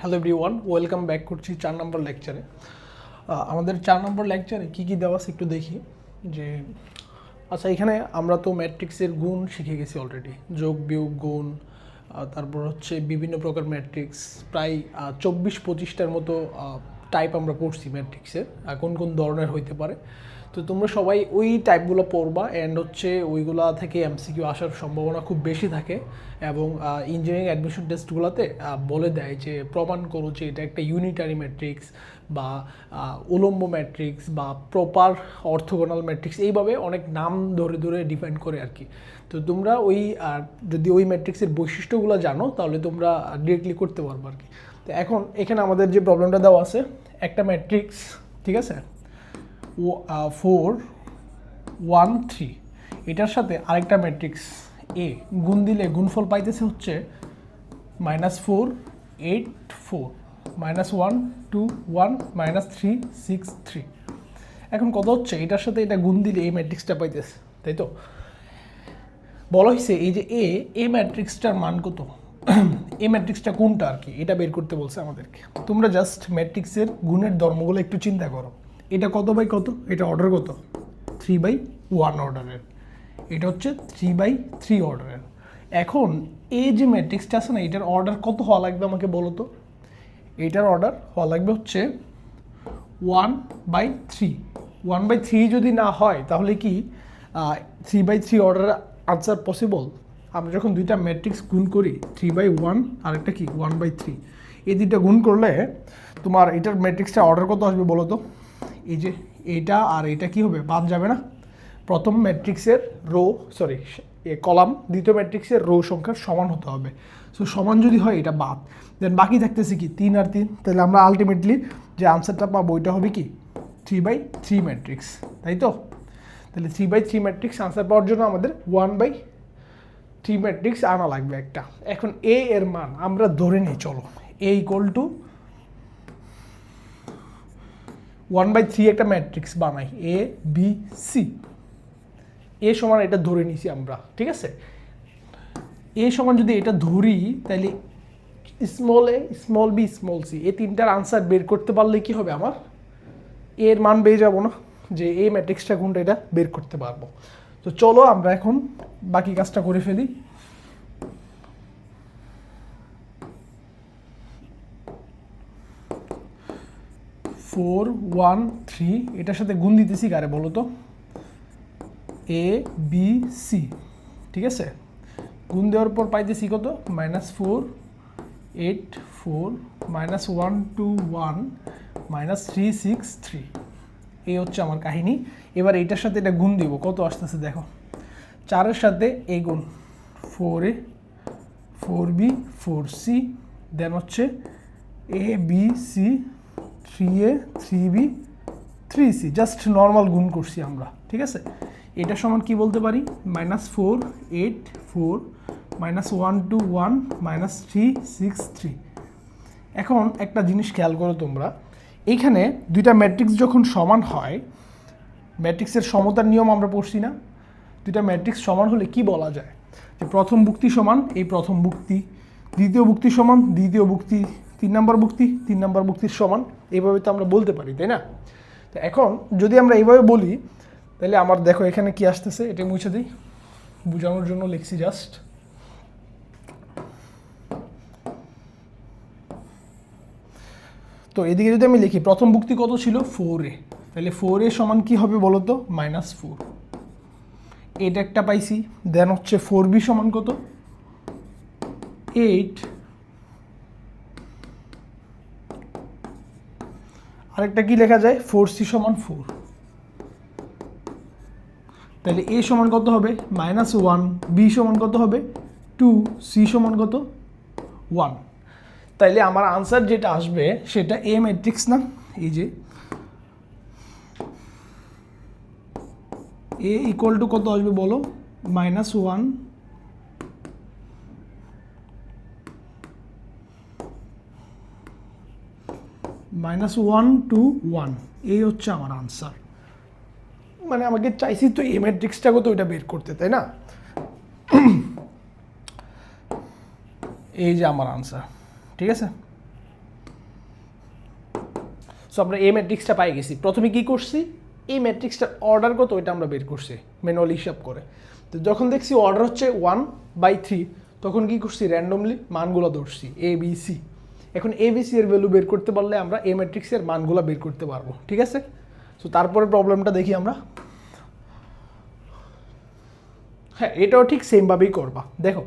Hello everyone, welcome back করছি 4 নম্বর লেকচারে। আমাদের 4 নম্বর লেকচারে কী কী দেওয়া আছে একটু দেখি। যে আচ্ছা, এখানে আমরা তো ম্যাট্রিক্সের গুণ শিখে গেছি অলরেডি, যোগ বিয়োগ গুণ, তারপর হচ্ছে বিভিন্ন প্রকার ম্যাট্রিক্স, প্রায় 24-25টার মতো টাইপ আমরা পড়ছি ম্যাট্রিক্সের, কোন কোন ধরনের হইতে পারে। তো তোমরা সবাই ওই টাইপগুলো পড়বা, অ্যান্ড হচ্ছে ওইগুলা থেকে এমসিকিউ আসার সম্ভাবনা খুব বেশি থাকে। এবং ইঞ্জিনিয়ারিং অ্যাডমিশন টেস্টগুলোতে বলে দেয় যে প্রমাণ করো যে এটা একটা ইউনিটারি ম্যাট্রিক্স বা উলম্ব ম্যাট্রিক্স বা প্রপার অর্থোগোনাল ম্যাট্রিক্স, এইভাবে অনেক নাম ধরে ধরে ডিফাইন করে আর কি। তো তোমরা ওই যদি ওই ম্যাট্রিক্সের বৈশিষ্ট্যগুলো জানো তাহলে তোমরা ডিরেক্টলি করতে পারবে আর কি। তো এখন এখানে আমাদের যে প্রবলেমটা দেওয়া আছে, একটা ম্যাট্রিক্স, ঠিক আছে, 4 1 3, এটার সাথে আরেকটা ম্যাট্রিক্স এ গুণ দিলে গুণফল পাইতেছে হচ্ছে -4 8 4 -1 2 1 -3 6 3। এখন কত হচ্ছে, এটার সাথে এটা গুণ দিলে এই ম্যাট্রিক্সটা পাইতেছে, তাই তো? বলা হয়েছে এই যে এ ম্যাট্রিক্সটার মান কত, এই ম্যাট্রিক্সটা কোনটা আর কি, এটা বের করতে বলছে আমাদেরকে। তোমরা জাস্ট ম্যাট্রিক্সের গুণের ধর্মগুলো একটু চিন্তা করো। এটা কত বাই কত, এটা অর্ডার কত, 3/1 অর্ডারের, এটা হচ্ছে 3/3 অর্ডারের। এখন এই যে ম্যাট্রিক্সটা আছে না, এটার অর্ডার কত হওয়া লাগবে আমাকে বলো তো। এইটার অর্ডার হওয়া লাগবে হচ্ছে 1/3। 1/3 যদি না হয় তাহলে কি 3/3 অর্ডার আনসার পসিবল? আমরা যখন দুইটা ম্যাট্রিক্স গুণ করি, 3/1 আর একটা কি 1/3, এই দুইটা গুণ করলে তোমার এটার ম্যাট্রিক্সটা অর্ডার কত আসবে বলো তো। এই যে এটা আর এটা কি হবে, বাদ যাবে না? প্রথম ম্যাট্রিক্সের কলাম দ্বিতীয় ম্যাট্রিক্সের রো সংখ্যার সমান হতে হবে। সো সমান যদি হয় এটা বাদ, দেন বাকি থাকতেছে কি 3 আর 3। তাহলে আমরা আলটিমেটলি যে আনসারটা পাবো ওইটা হবে কি 3/3 ম্যাট্রিক্স, তাই তো? তাহলে 3/3 ম্যাট্রিক্স আনসার পাওয়ার জন্য আমাদের 1/3 ম্যাট্রিক্স আনা লাগবে একটা। এখন এ এর মান আমরা ধরে নিই, চলো এ ইকুয়াল টু 1/3 একটা ম্যাট্রিক্স বানাই, এ বি সি। এ সমান এটা ধরে নিছি আমরা, ঠিক আছে? এ সমান যদি এটা ধরি তাহলে small a small B small C, এই তিনটার আনসার বের করতে পারলে কি হবে, আমার এর মান পেয়ে যাবো না, যে এই ম্যাট্রিক্সটা কোনটা এটা বের করতে পারবো। তো চলো আমরা এখন বাকি কাজটা করে ফেলি। ফোর 1 3, এটার সাথে গুণ দিতেছি কারে বলো তো, এ বি সি, ঠিক আছে? গুণ দেওয়ার পর পাইতেছি কত, -4 8 4 -1 2 1 -3 6 3। এই হচ্ছে আমার কাহিনী। এবার এইটার সাথে এটা গুণ দিব, কত আসতেছে দেখো, 4-এর সাথে এই গুণ, 4a 4b 4c, দেন হচ্ছে A B C 3a 3b 3c, just normal গুণ করছি আমরা, ঠিক আছে? এটা সমান কি বলতে পারি, -4 8 4 -1 2 1 -3 6 3। এখন একটা জিনিস খেয়াল করো তোমরা, এইখানে দুইটা ম্যাট্রিক্স যখন সমান হয়, ম্যাট্রিক্সের সমতার নিয়ম আমরা পড়ছি না? দুইটা ম্যাট্রিক্স সমান হলে কি বলা যায়, যে প্রথম ভুক্তি সমান এই প্রথম ভুক্তি, দ্বিতীয় ভুক্তি সমান দ্বিতীয় ভুক্তি, 3 নম্বর ভুক্তি 3 নম্বর ভুক্তির সমান, এইভাবে তো আমরা বলতে পারি, তাই না? তো এখন যদি আমরা এইভাবে বলি তাহলে আমার দেখো এখানে কি আসতেছে, এটা মুছে দিই, বোঝানোর জন্য লিখছি জাস্ট। তো এদিকে যদি আমি লিখি প্রথম ভুক্তি কত ছিল 4a, তাহলে 4a সমান কি হবে বলো তো, -4, এটা একটা পাইছি। দেন হচ্ছে 4b সমান কত, 8, আরেকটা কি লেখা যায়, 4c সমান 4। তাহলে a সমান কত হবে, -1, b সমান কত হবে 2, c সমান কত 1। তাইলে আমার আনসার যেটা আসবে সেটা এ ম্যাট্রিক্স না? এই যে এ ইকুয়াল টু কত আসবে বলো, -1 -1 to 1, এই হচ্ছে আমার আনসার। মানে আমাকে চাইছি তো এ ম্যাট্রিক্সটা কত ওইটা বের করতে, তাই না? এই যে আমার আনসার, ঠিক আছে? সো আমরা এই ম্যাট্রিক্সটা পাই গেছি। প্রথমে কি করছি, এই ম্যাট্রিক্সটার অর্ডার কত ওইটা আমরা বের করছি ম্যানুয়ালি হিসাব করে। তো যখন দেখছি অর্ডার হচ্ছে 1/3 তখন কি করছি, র্যান্ডমলি মানগুলো ধরছি ABC। এখন ABC এর ভ্যালু বের করতে পারলে আমরা এই ম্যাট্রিক্সের মানগুলো বের করতে পারবো, ঠিক আছে। সো তারপরে প্রবলেমটা দেখি আমরা। হ্যাঁ, এটাও ঠিক সেমভাবেই করবা। দেখো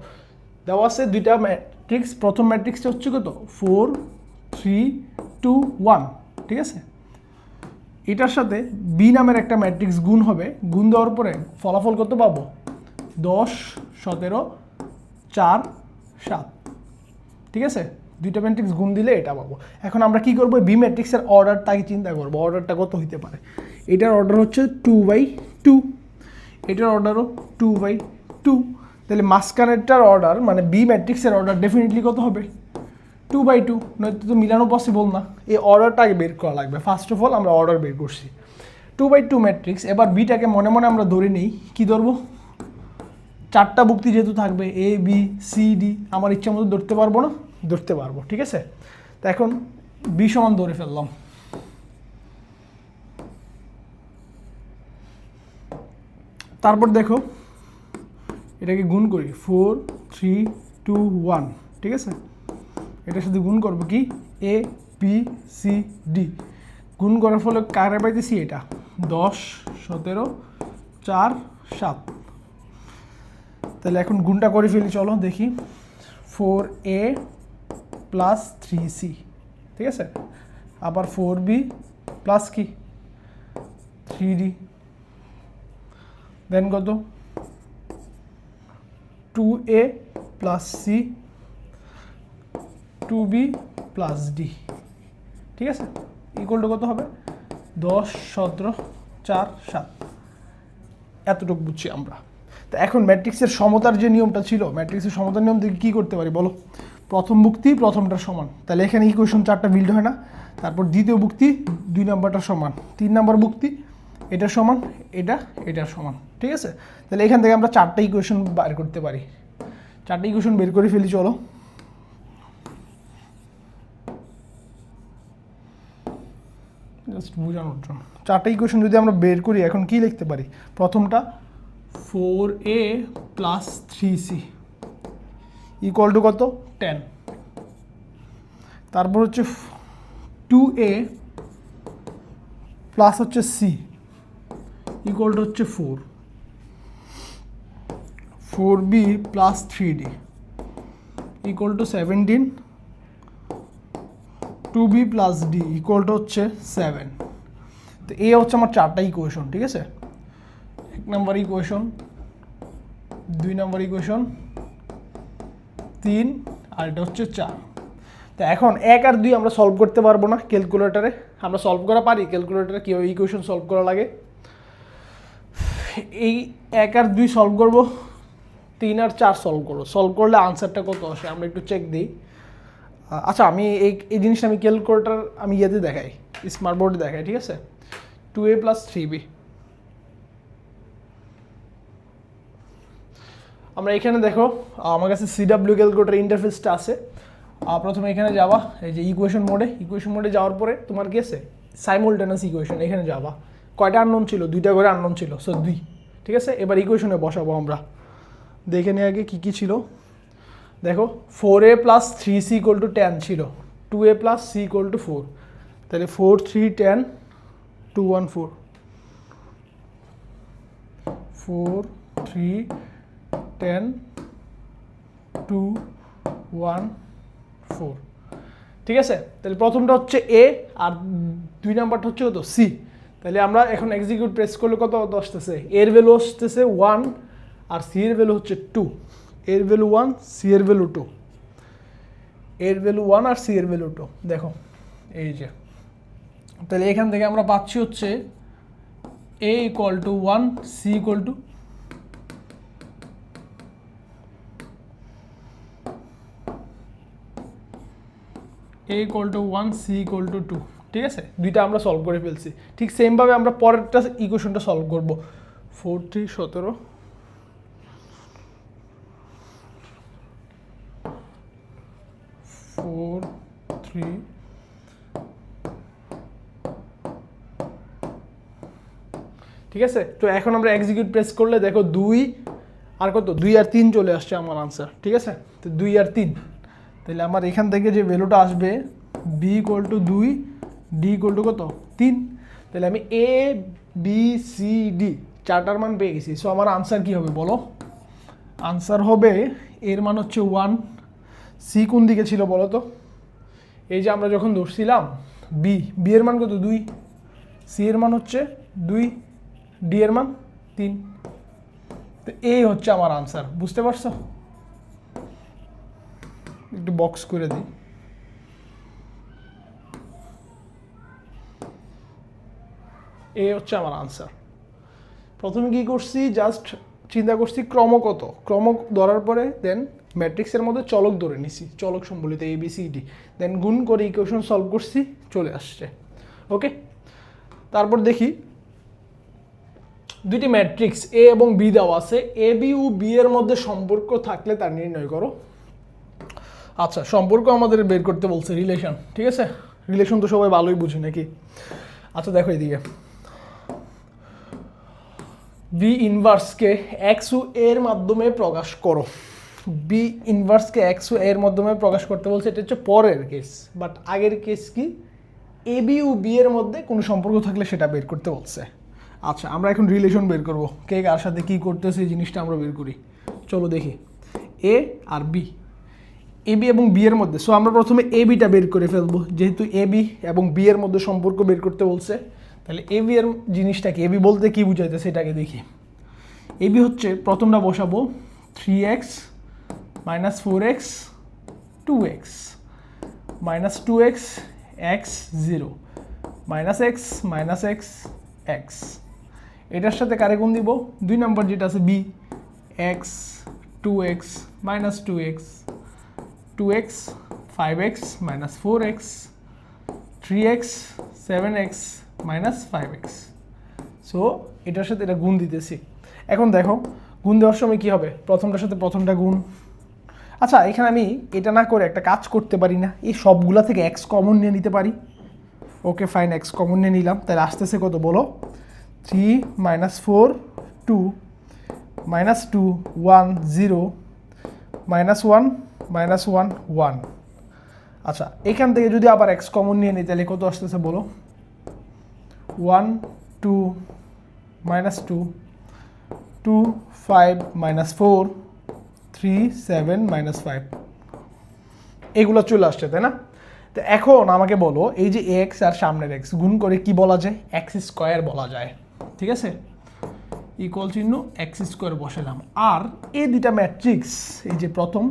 দেওয়া আছে দুইটা ম্যাট্রিক্স, প্রথম ম্যাট্রিক্সটা হচ্ছে কত 4 3 2 1, ঠিক আছে। এটার সাথে বি নামের একটা ম্যাট্রিক্স গুণ হবে, গুণ দেওয়ার পরে ফলাফল কত পাবো 10 17 4 7, ঠিক আছে। দুইটা ম্যাট্রিক্স গুণ দিলে এটা পাবো। এখন আমরা কি করবো, বি ম্যাট্রিক্সের অর্ডারটাকে চিন্তা করবো, অর্ডারটা কত হইতে পারে। এটার অর্ডার হচ্ছে 2/2, এটার অর্ডারও 2/2, তাহলে মাঝখানেরটার অর্ডার মানে বি ম্যাট্রিক্সের অর্ডার ডেফিনেটলি কত হবে 2/2, নয়তো তো মিলানো পসিবল না। এই অর্ডারটা আগে বের করা লাগবে। ফার্স্ট অফ অল আমরা অর্ডার বের করছি 2/2 ম্যাট্রিক্স। এবার বিটাকে মনে মনে আমরা ধরে নিই, কি ধরবো, 4টা ভুক্তি যেহেতু থাকবে ABCD, আমার ইচ্ছা মতো ধরতে পারবো না, ধরতে পারবো, ঠিক আছে। তো এখন বি সমান ধরে ফেললাম। তারপর দেখো এটাকে গুণ করি 4 3 2 1, ঠিক আছে। এটার সাথে গুণ করবো কি ABCD, গুণ করার ফলে কারে পাইতেছি এটা 10 17 4 7। তাহলে এখন গুণটা করে ফেলি, চলো দেখি 4A প্লাস 3C, ঠিক আছে। আবার 4B প্লাস কি 3D, দেন কত 2A plus C 2B plus D, ঠিক আছে। ইকুয়াল টু কত হবে 10 17 4 7, এতটুকু বুঝছি আমরা। তো এখন ম্যাট্রিক্সের সমতার যে নিয়মটা ছিল, ম্যাট্রিক্সের সমতার নিয়ম থেকে কী করতে পারি বলো, প্রথম ভুক্তি প্রথমটার সমান, তাহলে এখানে ইকুয়েশন 4টা বিল্ড হয় না। তারপর দ্বিতীয় ভুক্তি 2 নম্বরটার সমান, 3 নম্বর ভুক্তি এটার সমান, এটার সমান, ঠিক আছে। তাহলে এখান থেকে আমরা 4টা ইকুয়েশন বের করতে পারি। 4টা ইকুয়েশন বের করে ফেলি, চলো। জাস্ট বোঝানোর জন্য 4টা ইকুয়েশন যদি আমরা বের করি, এখন কি লিখতে পারি, প্রথমটা 4A plus 3C equal to কত 10, তারপর হচ্ছে 2A প্লাস হচ্ছে C ইকুয়াল টু হচ্ছে 4, 4B plus 3D equal to 17, 2B plus D equal to হচ্ছে 7। তো এই হচ্ছে আমার 4টা ইকুয়েশন, ঠিক আছে। 1 নম্বর ইকুয়েশন, 2 নম্বর ইকুয়েশন, 3, আর এটা হচ্ছে 4। তো এখন 1 আর 2 আমরা সলভ করতে পারবো না ক্যালকুলেটরে, আমরা সলভ করা পারি ক্যালকুলেটরে কীভাবে ইকুয়েশন সলভ করা লাগে। এই 1 আর 2 সলভ করব, 3 আর 4 সলভ করবো, সলভ করলে আনসারটা কত আসে আমরা একটু চেক দিই। আচ্ছা, আমি এই জিনিসটা আমি ক্যালকুলেটর আমি ইয়েতে দেখাই, স্মার্ট বোর্ডে দেখাই, ঠিক আছে। 2A প্লাস 3B, আমরা এখানে দেখো আমার কাছে CW ক্যালকুলেটর ইন্টারফেসটা আছে। প্রথমে এখানে যাবা, এই যে ইকুয়েশন মোডে যাওয়ার পরে তোমার কি আছে সাইমুলটেনাস ইকুয়েশন, এখানে যাবা। কয়টা আননোন ছিল, 2টা করে আননোন ছিল, সো 2, ঠিক আছে। এবার ইকুয়েশনে বসাবো আমরা, দেখে নিয়ে আগে কী কী ছিল। দেখো 4A plus 3C equal to 10 ছিল, 2A plus C equal to 4, তাহলে 4 3 10 2 1 4, 4 3 10 2 1 4, ঠিক আছে। তাহলে প্রথমটা হচ্ছে A আর 2 নাম্বারটা হচ্ছে কত C। তাহলে আমরা এখন এক্সিকিউট প্রেস করলে কত আসতেছে, এর ভ্যালু আসতেছে 1 আর C এর ভ্যালু হচ্ছে 2, এর ভ্যালু 1 C এর ভ্যালু 2, এর ভ্যালু 1 আর C এর ভ্যালু 2, দেখো এই যে। তাহলে এখান থেকে আমরা পাচ্ছি হচ্ছে A equal to 1 C equal to A equal to 1 C equal to 2, ঠিক আছে। দুইটা আমরা সলভ করে ফেলছি। ঠিক সেমভাবে আমরা পরেরটা ইকুয়েশনটা সলভ করবো, 4 3 17 4 3 ঠিক আছে, তো এখন আমরা এক্সিকিউট প্রেস করলে দেখো 2 আর কত 2 আর 3 চলে আসছে আমার আনসার। ঠিক আছে, তো 2 আর 3, তাহলে আমার এখান থেকে যে ভ্যালুটা আসবে B equal to 2, D equal to কত 3, তাহলে আমি এ বি সি ডি চারটার মান পেয়ে গেছি। সো আমার আনসার কি হবে বলো? আনসার হবে এর মান হচ্ছে 1, সি কোন দিকে ছিল বলো তো? এই যে আমরা যখন ধরছিলাম বি, বি এর মান কত 2, সি এর মান হচ্ছে 2, ডি এর মান 3, তো এই হচ্ছে আমার আনসার। বুঝতে পারছো? একটু বক্স করে দিই। এই হচ্ছে আমার আনসার। প্রথমে কি করছি, জাস্ট চিন্তা করছি ক্রম কত, ক্রম ধরার পরে দেন ম্যাট্রিক্সের মধ্যে চলক ধরে নিছি, চলক সম্বলিত এ বি সি ডি, দেন গুণ করে ইকুয়েশন সলভ করছি, চলে আসছে। ওকে, তারপর দেখি দুইটি ম্যাট্রিক্স এ এবং বি দেওয়া আছে, এ বি ও বি এর মধ্যে সম্পর্ক থাকলে তা নির্ণয় করো। আচ্ছা, সম্পর্ক আমাদের বের করতে বলছে, রিলেশন। ঠিক আছে, রিলেশন তো সবাই ভালোই বুঝি নাকি? আচ্ছা দেখো এদিকে, বি ইনভার্সকে এক্স ও এর মাধ্যমে প্রকাশ করো। বি ইনভার্সকে এক্স ও এর মাধ্যমে প্রকাশ করতে বলছে, এটা হচ্ছে পরের কেস। বাট আগের কেস কি, এ বি ও বি এর মধ্যে কোনো সম্পর্ক থাকলে সেটা বের করতে বলছে। আচ্ছা, আমরা এখন রিলেশন বের করব, কে কার সাথে কী করতেছে এই জিনিসটা আমরা বের করি। চলো দেখি, এ আর বি, এ বি এবং বি এর মধ্যে। সো আমরা প্রথমে এ বিটা বের করে ফেলবো, যেহেতু এ বি এবং বি এর মধ্যে সম্পর্ক বের করতে বলছে। তাহলে এ বি এর জিনিসটাকে, এ বি বলতে কী বুঝাইতে সেটাকে দেখি। এ বি হচ্ছে প্রথমটা বসাবো 3x minus 4x 2x minus 2x x 0 minus X minus X X. এটার সাথে কারে গুণ দিব, 2 নম্বর যেটা আছে B, X 2x minus 2x 2x 5x minus 4x 3x 7x minus 5x। So এটার সাথে এটা গুণ দিতেছি। এখন দেখো গুণ দেওয়ার সময় কী হবে, প্রথমটার সাথে প্রথমটা গুণ। আচ্ছা, এখানে আমি এটা না করে একটা কাজ করতে পারি না, এই সবগুলা থেকে এক্স কমন নিয়ে নিতে পারি। ওকে ফাইন, এক্স কমন নিয়ে নিলাম, তাহলে আসতেছে কত বলো, 3 মাইনাস 4 2 মাইনাস 2 1 0 মাইনাস 1 মাইনাস 1 1। আচ্ছা, এখান থেকে যদি আবার এক্স কমন নিয়ে নিই তাহলে কত আসতেছে বলো, 1 2 মাইনাস 2 2 5 মাইনাস 4 3 7 মাইনাস 5, এগুলো চলে আসছে তাই না? তো এখন আমাকে বলো, এই যে এক্স আর সামনের এক্স গুণ করে কি বলা যায়, এক্স স্কোয়ার বলা যায়। ঠিক আছে, ইকুয়াল চিহ্ন এক্স স্কোয়ার বসালাম। আর এই দুইটা ম্যাট্রিক্স, এই যে প্রথম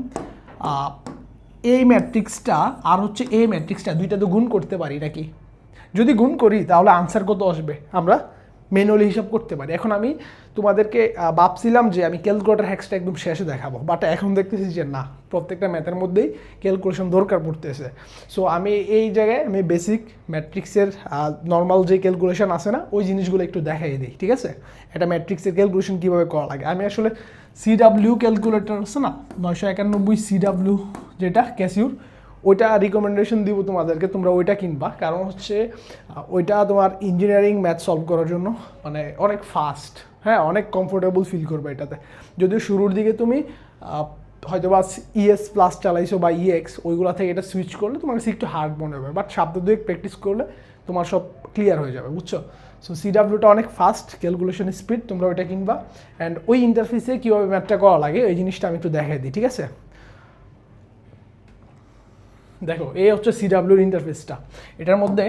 এই ম্যাট্রিক্সটা আর হচ্ছে এই ম্যাট্রিক্সটা, দুইটা তো গুণ করতে পারি নাকি? যদি গুণ করি তাহলে আনসার কত আসবে আমরা ম্যানুয়ালি হিসাব করতে পারি। এখন আমি তোমাদেরকে ভাবছিলাম যে আমি ক্যালকুলেটর হ্যাক্সটা একদম শেষে দেখাবো, বাট এখন দেখতেছি যে না, প্রত্যেকটা ম্যাথের মধ্যেই ক্যালকুলেশন দরকার পড়তেছে। সো আমি এই জায়গায় আমি বেসিক ম্যাট্রিক্সের নর্মাল যে ক্যালকুলেশন আছে না, ওই জিনিসগুলো একটু দেখাই দিই। ঠিক আছে, এটা ম্যাট্রিক্সের ক্যালকুলেশন কীভাবে করা লাগে। আমি আসলে সিডাব্লিউ ক্যালকুলেটর আছে না, 991 সিডাব্লিউ যেটা ক্যাসিউর, ওইটা রিকমেন্ডেশন দিব তোমাদেরকে, তোমরা ওইটা কিনবা। কারণ হচ্ছে ওইটা তোমার ইঞ্জিনিয়ারিং ম্যাথ সলভ করার জন্য মানে অনেক ফাস্ট, হ্যাঁ, অনেক কমফোর্টেবল ফিল করবে এটাতে। যদিও শুরুর দিকে তুমি হয়তো বা ইএস প্লাস চালাইছো বা ইএক্স, ওইগুলো থেকে এটা সুইচ করলে তোমার কাছে একটু হার্ড মনে হবে, বাট সপ্তাহ দুয়েক প্র্যাকটিস করলে তোমার সব ক্লিয়ার হয়ে যাবে, বুঝছো? সো সিডাব্লিউটা অনেক ফাস্ট, ক্যালকুলেশন স্পিড, তোমরা ওইটা কিনবা। অ্যান্ড ওই ইন্টারফেসে কীভাবে ম্যাথটা করা লাগে এই জিনিসটা আমি একটু দেখাই দিই। ঠিক আছে, দেখো এই হচ্ছে সিডাব্লিউর ইন্টারফেসটা। এটার মধ্যে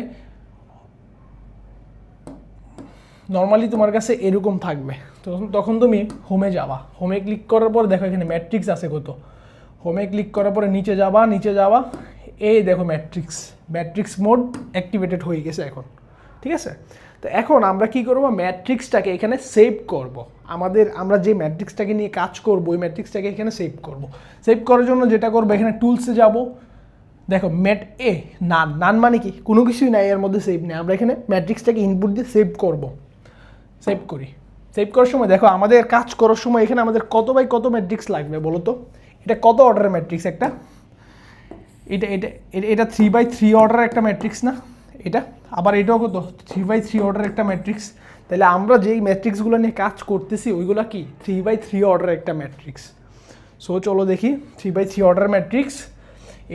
নর্মালি তোমার কাছে এরকম থাকবে, তখন তুমি হোমে যাবা, হোমে ক্লিক করার পর দেখো এখানে ম্যাট্রিক্স আছে কত, হোমে ক্লিক করার পরে নিচে যাবা, এই দেখো ম্যাট্রিক্স মোড অ্যাক্টিভেটেড হয়ে গেছে এখন। ঠিক আছে, তো এখন আমরা কি করব, ম্যাট্রিক্সটাকে এখানে সেভ করব। আমরা যে ম্যাট্রিক্সটাকে নিয়ে কাজ করব ওই ম্যাট্রিক্সটাকে এখানে সেভ করব। সেভ করার জন্য যেটা করবো, এখানে টুলসে যাব, দেখো ম্যাট এ নান মানে কি, কোনো কিছুই নাই এর মধ্যে সেভ নেই। আমরা এখানে ম্যাট্রিক্সটাকে ইনপুট দিয়ে সেভ করব, সেভ করি। সেভ করার সময় দেখো আমাদের কাজ করার সময় এখানে আমাদের কত বাই কত ম্যাট্রিক্স লাগবে বলো তো, এটা কত অর্ডারের ম্যাট্রিক্স একটা, এটা 3/3 অর্ডারের একটা ম্যাট্রিক্স না এটা, আবার এটাও কত 3/3 অর্ডারের একটা ম্যাট্রিক্স। তাহলে আমরা যেই ম্যাট্রিক্সগুলো নিয়ে কাজ করতেছি ওইগুলো কি 3/3 অর্ডারের একটা ম্যাট্রিক্স। সো চলো দেখি 3/3 অর্ডার ম্যাট্রিক্স।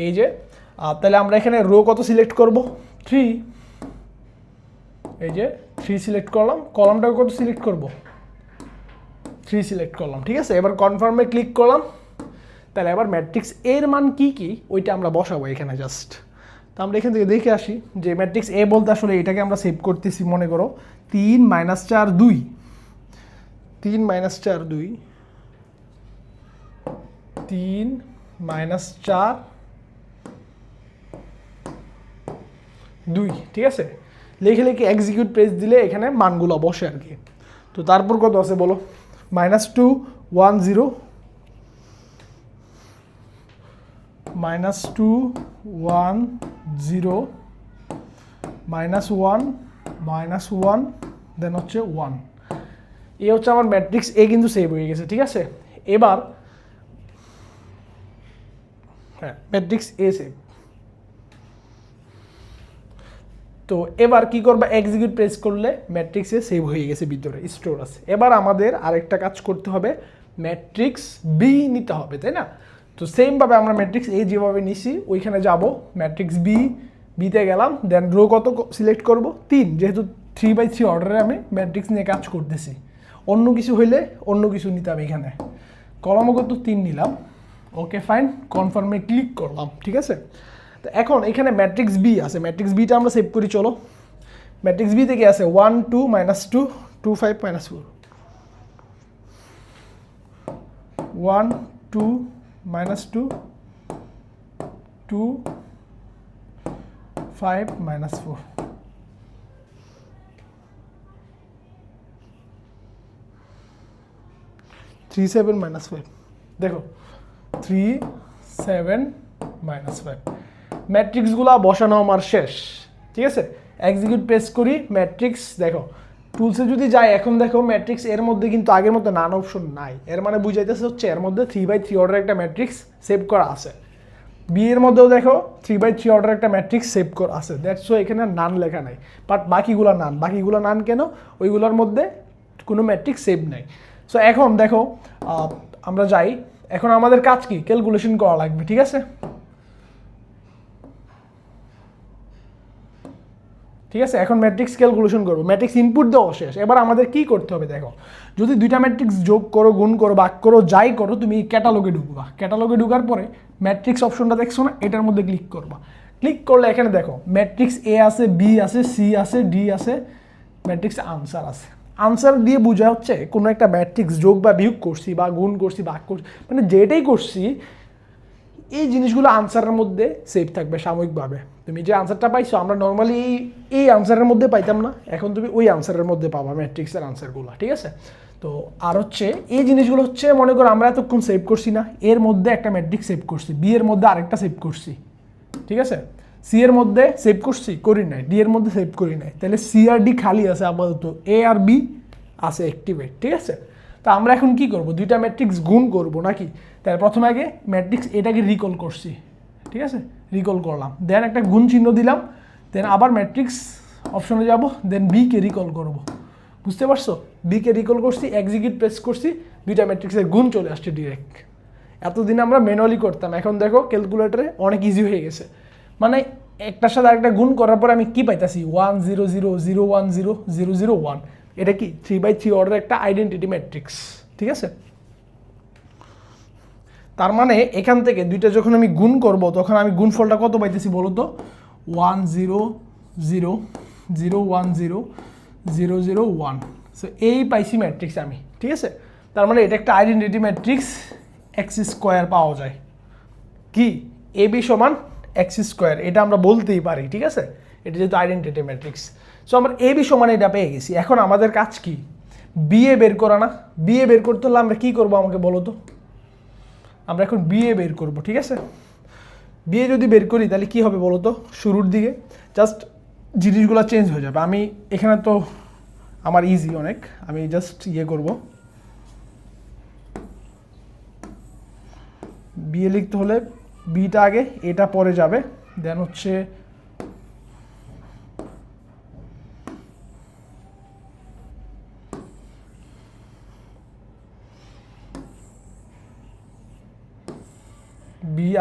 এই যে তাহলে আমরা এখানে রো কত সিলেক্ট করব 3, এই যে 3 সিলেক্ট করলাম, কলামটা কত সিলেক্ট করব 3 সিলেক্ট করলাম, ঠিক আছে। এবার কনফার্মে ক্লিক করলাম। তাহলে এবার ম্যাট্রিক্স এর মান কি কি ওইটা আমরা বসাবো এখানে জাস্ট। তো আমরা এখান থেকে দেখে আসি যে ম্যাট্রিক্স এ বলতে আসলে এটাকে আমরা সেভ করতেছি, মনে করো 3 - 4 2, 3 - 4 2, 3 - 4 2, ঠিক আছে। লিখে লিখে এক্সিকিউট প্রেস দিলে এখানে মানগুলো বসে আর কি। তো তারপর কত আছে বলো, -2 1 0, -2 1 0, -1 -1, দেন হচ্ছে 1। এই হচ্ছে আমার ম্যাট্রিক্স এ কিন্তু সেভ হয়ে গেছে, ঠিক আছে। এবার হ্যাঁ ম্যাট্রিক্স এ সেভ। তো এবার কি করবা, এক্সিকিউট প্রেস করলে ম্যাট্রিক্সে সেভ হয়ে গেছে, ভিতরে স্টোর আছে। এবার আমাদের আরেকটা কাজ করতে হবে, ম্যাট্রিক্স বি নিতে হবে, তাই না। তো সেমভাবে আমরা ম্যাট্রিক্স এ যেভাবে নিছি ওইখানে যাব, ম্যাট্রিক্স বিতে গেলাম, দেন রো কত সিলেক্ট করব 3, যেহেতু 3/3 অর্ডারে আমি ম্যাট্রিক্স নিয়ে কাজ করতেছি। অন্য কিছু হইলে অন্য কিছু নিতাম, এখানে কলামও কত 3 নিলাম। ওকে ফাইন, কনফার্মে ক্লিক করলাম, ঠিক আছে। তো এখন এখানে ম্যাট্রিক্স বি আছে, ম্যাট্রিক্স বিটা আমরা সেভ করি চলো। ম্যাট্রিক্স বি থেকে আছে 1 2 -2 2 5 -4, 1 2 -2 2 5 -4, 3 7 -5, দেখো 3 7 -5। ম্যাট্রিক্সগুলো বসানো আমার শেষ, ঠিক আছে। এক্সিকিউট প্রেস করি, ম্যাট্রিক্স দেখো টুলসে যদি যাই, এখন দেখো ম্যাট্রিক্স এর মধ্যে কিন্তু আগের মতো নান অপশন নাই। এর মানে বুঝাইতেছে হচ্ছে এর মধ্যে 3/3 অর্ডার একটা ম্যাট্রিক্স সেভ করা আছে। বি এর মধ্যেও দেখো 3/3 অর্ডার একটা ম্যাট্রিক্স সেভ করা আছে, দ্যাটস ওয়াই এখানে নান লেখা নাই। বাট বাকিগুলো নান কেন, ওইগুলোর মধ্যে কোনো ম্যাট্রিক্স সেভ নাই। সো এখন দেখো আমরা যাই, এখন আমাদের কাজ কি, ক্যালকুলেশন করা লাগবে, ঠিক আছে। ঠিক আছে, এখন ম্যাট্রিক্স ক্যালকুলেশন করবো, ম্যাট্রিক্স ইনপুট দেওয়া শেষ। এবার আমাদের কি করতে হবে দেখো, যদি দুইটা ম্যাট্রিক্স যোগ করো, গুণ করো, ভাগ করো, যাই করো, তুমি ক্যাটালগে ঢুকবা। ক্যাটালগে ঢুকার পরে ম্যাট্রিক্স অপশনটা দেখছো না, এটার মধ্যে ক্লিক করবা। ক্লিক করলে এখানে দেখো ম্যাট্রিক্স এ আছে, বি আছে, সি আছে, ডি আছে, ম্যাট্রিক্স আনসার আছে। আনসার দিয়ে বোঝা হচ্ছে কোনো একটা ম্যাট্রিক্স যোগ বা বিয়োগ করছি, বা গুণ করছি, ভাগ করছি, মানে যেটাই করছি এই জিনিসগুলো আনসারের মধ্যে সেভ থাকবে সাময়িকভাবে। তুমি যে আনসারটা পাইছো, আমরা নর্মালি এই আনসারের মধ্যে পাইতাম না, এখন তুমি ওই আনসারের মধ্যে পাবা ম্যাট্রিক্সের আনসারগুলো, ঠিক আছে। তো আর হচ্ছে এই জিনিসগুলো হচ্ছে, মনে করো আমরা এতক্ষণ সেভ করছি না, এর মধ্যে একটা ম্যাট্রিক্স সেভ করছি, বি এর মধ্যে আরেকটা সেভ করছি, ঠিক আছে। সি এর মধ্যে সেভ করছি, করি নাই, ডি এর মধ্যে সেভ করি নাই, তাহলে সি আর ডি খালি আছে আপাতত, এ আর বি আছে অ্যাক্টিভেট, ঠিক আছে। তো আমরা এখন কি করব, দুইটা ম্যাট্রিক্স গুণ করব নাকি। তাহলে প্রথমে আগে ম্যাট্রিক্স এটাকে রিকল করছি, ঠিক আছে, রিকল করলাম, দেন একটা গুণ চিহ্ন দিলাম, দেন আবার ম্যাট্রিক্স অপশনে যাব, দেন বিকে রিকল করব। বুঝতে পারছো, বিকে রিকল করছি, এক্সিকিউট প্রেস করছি, দুইটা ম্যাট্রিক্সের গুণ চলে আসছে ডিরেক্ট। এতদিন আমরা ম্যানুয়ালি করতাম, এখন দেখো ক্যালকুলেটরে অনেক ইজি হয়ে গেছে। মানে একটার সাথে আরেকটা গুণ করার পর আমি কি পাইতাছি, 1 0 0 0 1 0 0 0 1। এটা কি 3/3 অর্ডার একটা আইডেন্টিটি ম্যাট্রিক্স, ঠিক আছে। তার মানে এখান থেকে দুইটা যখন আমি গুণ করব, তখন আমি গুণফলটা কত পাইতেছি বলো তো, 1 0 0 0 1 0 0 0 1। সো এই পাইছি ম্যাট্রিক্স আমি, ঠিক আছে। তার মানে এটা একটা আইডেন্টিটি ম্যাট্রিক্স, এক্স স্কোয়ার পাওয়া যায়। কি এ বি সমান এক্স স্কোয়ার, এটা আমরা বলতেই পারি, ঠিক আছে। এটা যেহেতু আইডেন্টিটি ম্যাট্রিক্স, সো আমরা এ বি সমান এটা পেয়ে গেছি। এখন আমাদের কাজ কি, বিএ বের করা না। বিএ বের করতে হলে আমরা কি করবো আমাকে বলো তো, আমরা এখন বিএ বের করব, ঠিক আছে। বিএ যদি বের করি তাহলে কি হবে বলো তো, শুরুর দিকে জাস্ট জিনিসগুলো চেঞ্জ হয়ে যাবে। আমি এখানে তো আমার ইজি অনেক, আমি জাস্ট ইয়ে করব, বিএ লিখতে হলে বিটা আগে, এটা পরে যাবে, দেন হচ্ছে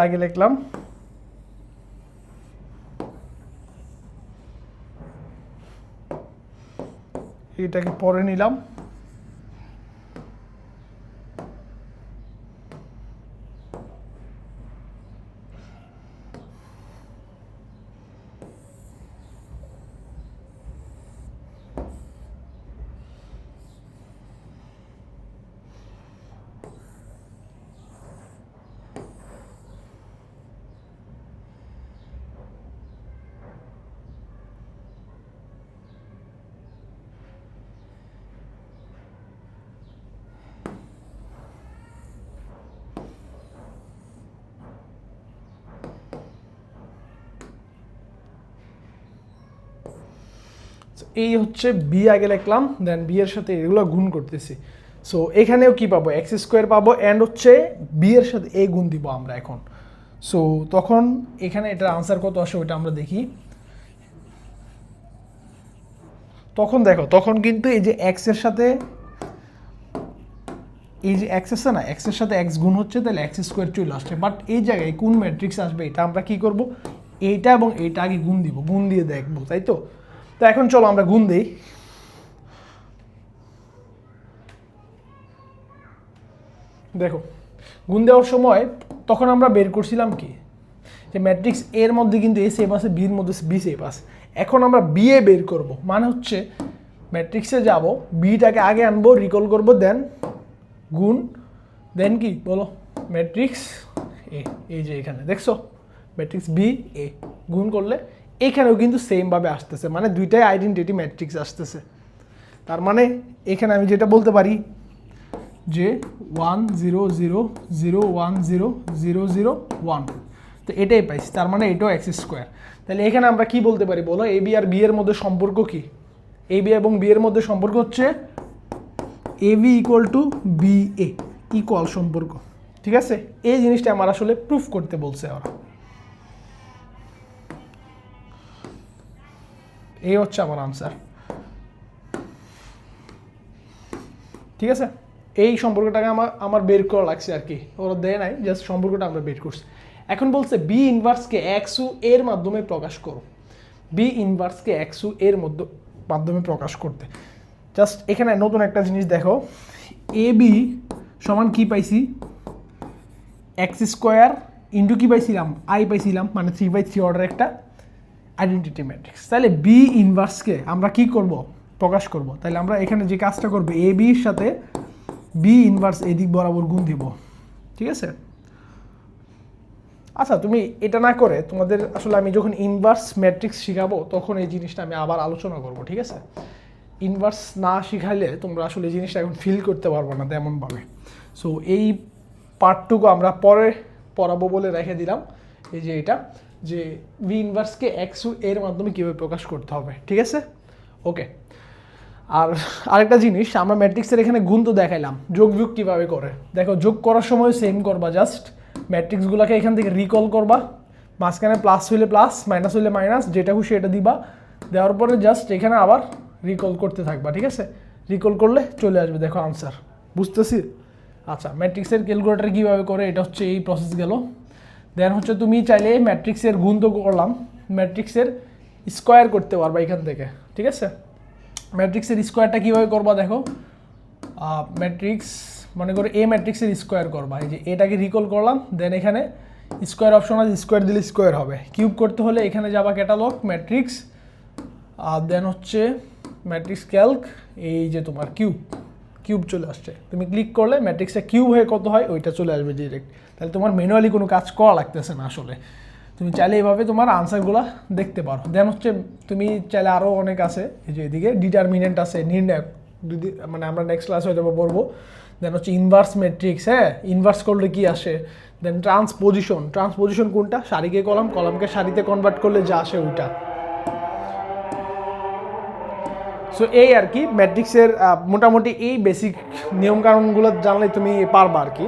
আগে লিখলাম, এটাকে পরে নিলাম। এই হচ্ছে বি আগে লিখলাম, দেন বি এর সাথে এগুলো গুণ করতেছি। সো এখানেও কি পাবো, এক্স স্কোয়ার পাবো, অ্যান্ড হচ্ছে বি এর সাথে এ গুণ দিব আমরা এখন। সো তখন এখানে এটার আনসার কত আসে ওইটা আমরা দেখি। তখন দেখো, তখন কিন্তু এই যে এক্স এর সাথে এই যে এক্স আছে না, এক্স এর সাথে এক্স গুণ হচ্ছে, তাহলে এক্স স্কোয়ার চলে আসছে। বাট এই জায়গায় কোন ম্যাট্রিক্স আসবে এটা আমরা কি করব, এইটা এবং এইটা আগে গুণ দিব, গুণ দিয়ে দেখবো, তাই তো। তো এখন চলো আমরা গুণ দিই। দেখো গুণ দেওয়ার সময় তখন আমরা বের করছিলাম কি, যে ম্যাট্রিক্স এর মধ্যে কিন্তু এ সেম আছে, বির মধ্যে বি সেম আছে। এখন আমরা বি এ বের করব, মানে হচ্ছে ম্যাট্রিক্সে যাব, বিটাকে আগে আনবো, রিকল করব, দেন গুণ, দেন কি বলো, ম্যাট্রিক্স এ, এই যে এখানে দেখছো ম্যাট্রিক্স বি এ গুণ করলে এখানেও কিন্তু সেমভাবে আসতেছে, মানে দুইটাই আইডেন্টিটি ম্যাট্রিক্স আসতেছে। তার মানে এখানে আমি যেটা বলতে পারি যে 1 0 0 0 1 0 0 0 1, তো এটাই পাইছি, তার মানে এটাও এক্স স্কোয়ার। তাহলে এখানে আমরা কি বলতে পারি বলো, এ বি আর বি এর মধ্যে সম্পর্ক কি, এ বি এবং বি এর মধ্যে সম্পর্ক হচ্ছে A B equal to B A, equal সম্পর্ক। ঠিক আছে, এই জিনিসটা আমার আসলে প্রুফ করতে বলছে ওরা। এই হচ্ছে আমার আনসার। ঠিক আছে, এই সম্পর্কটাকে আমার বের করা লাগছে আর কি, ওরা দেয় নাই, জাস্ট সম্পর্কটা আমরা বের করছি। এখন বলছে বি ইনভার্সকে এক্স ও এর মাধ্যমে প্রকাশ করো, বি ইনভার্সকে এক্স ও এর মাধ্যমে প্রকাশ করতে। জাস্ট এখানে নতুন একটা জিনিস দেখো, এ বি সমান কি পাইছি, এক্স স্কোয়ার ইন্টু কি পাইছিলাম, আই পাইছিলাম, মানে 3/3 অর্ডার একটা আইডেন্টিটি ম্যাট্রিক্স। তাহলে বি ইনভার্সকে আমরা কি করব, প্রকাশ করব। তাহলে আমরা এখানে যে কাজটা করবো, এ বির সাথে বি ইনভার্স এদিক বরাবর গুণ দিব। ঠিক আছে, আচ্ছা তুমি এটা না করে তোমাদের আসলে আমি যখন ইনভার্স ম্যাট্রিক্স শিখাবো তখন এই জিনিসটা আমি আবার আলোচনা করব। ঠিক আছে, ইনভার্স না শিখাইলে তোমরা আসলে এই জিনিসটা এখন ফিল করতে পারবো না তেমনভাবে। সো এই পার্টটুকু আমরা পরে পড়াবো বলে রেখে দিলাম, এই যে এটা, যে ভি ইনভার্সকে এক্স এর মাধ্যমে কীভাবে প্রকাশ করতে হবে। ঠিক আছে, ওকে। আর আরেকটা জিনিস, আমরা ম্যাট্রিক্সের এখানে গুণ তো দেখাইলাম, যোগ বিয়োগ কীভাবে করে দেখো, যোগ করার সময় সেম করবা, জাস্ট ম্যাট্রিক্সগুলোকে এখান থেকে রিকল করবা, মাঝখানে প্লাস হইলে প্লাস, মাইনাস হইলে মাইনাস, যেটা খুশি এটা দিবা, দেওয়ার পরে জাস্ট এখানে আবার রিকল করতে থাকবা। ঠিক আছে, রিকল করলে চলে আসবে দেখো আনসার, বুঝতেছি। আচ্ছা, ম্যাট্রিক্সের ক্যালকুলেটার কীভাবে করে, এটা হচ্ছে এই প্রসেস গেল। দেন হচ্ছে তুমি চাইলে ম্যাট্রিক্সের গুণ তো করলাম, ম্যাট্রিক্সের স্কোয়ার করতে পারবা এখান থেকে। ঠিক আছে, ম্যাট্রিক্সের স্কোয়ারটা কীভাবে করবা দেখো, ম্যাট্রিক্স মনে করো এ ম্যাট্রিক্সের স্কোয়ার করবা, এই যে এটাকে রিকল করলাম, দেন এখানে স্কোয়ার অপশন আছে, স্কোয়ার দিলে স্কোয়ার হবে। কিউব করতে হলে এখানে যাবা ক্যাটালগ ম্যাট্রিক্স, আর দেন হচ্ছে ম্যাট্রিক্স ক্যালক, এই যে তোমার কিউব চলে আসছে, তুমি ক্লিক করলে ম্যাট্রিক্সটা কিউব হয়ে কত হয় ওইটা চলে আসবে ডিরেক্ট। তাহলে তোমার ম্যানুয়ালি কোনো কাজ করা লাগতেছে না আসলে, তুমি চাইলে এইভাবে তোমার আনসারগুলো দেখতে পারো। দেন হচ্ছে তুমি চাইলে আরও অনেক আছে, এই যে এদিকে ডিটারমিনেন্ট আছে, নির্ণায়ক, যদি মানে আমরা নেক্সট ক্লাসে হয়তো পড়বো। দেন হচ্ছে ইনভার্স ম্যাট্রিক্স, হ্যাঁ ইনভার্স করলে কি আসে, দেন ট্রান্সপোজিশন কোনটা, সারিকে কলাম, কলামকে সারিতে কনভার্ট করলে যা আসে ওইটা। সো এই আর কি ম্যাট্রিক্সের মোটামুটি এই বেসিক নিয়মকানুনগুলো জানলে তুমি পারবা আর কি।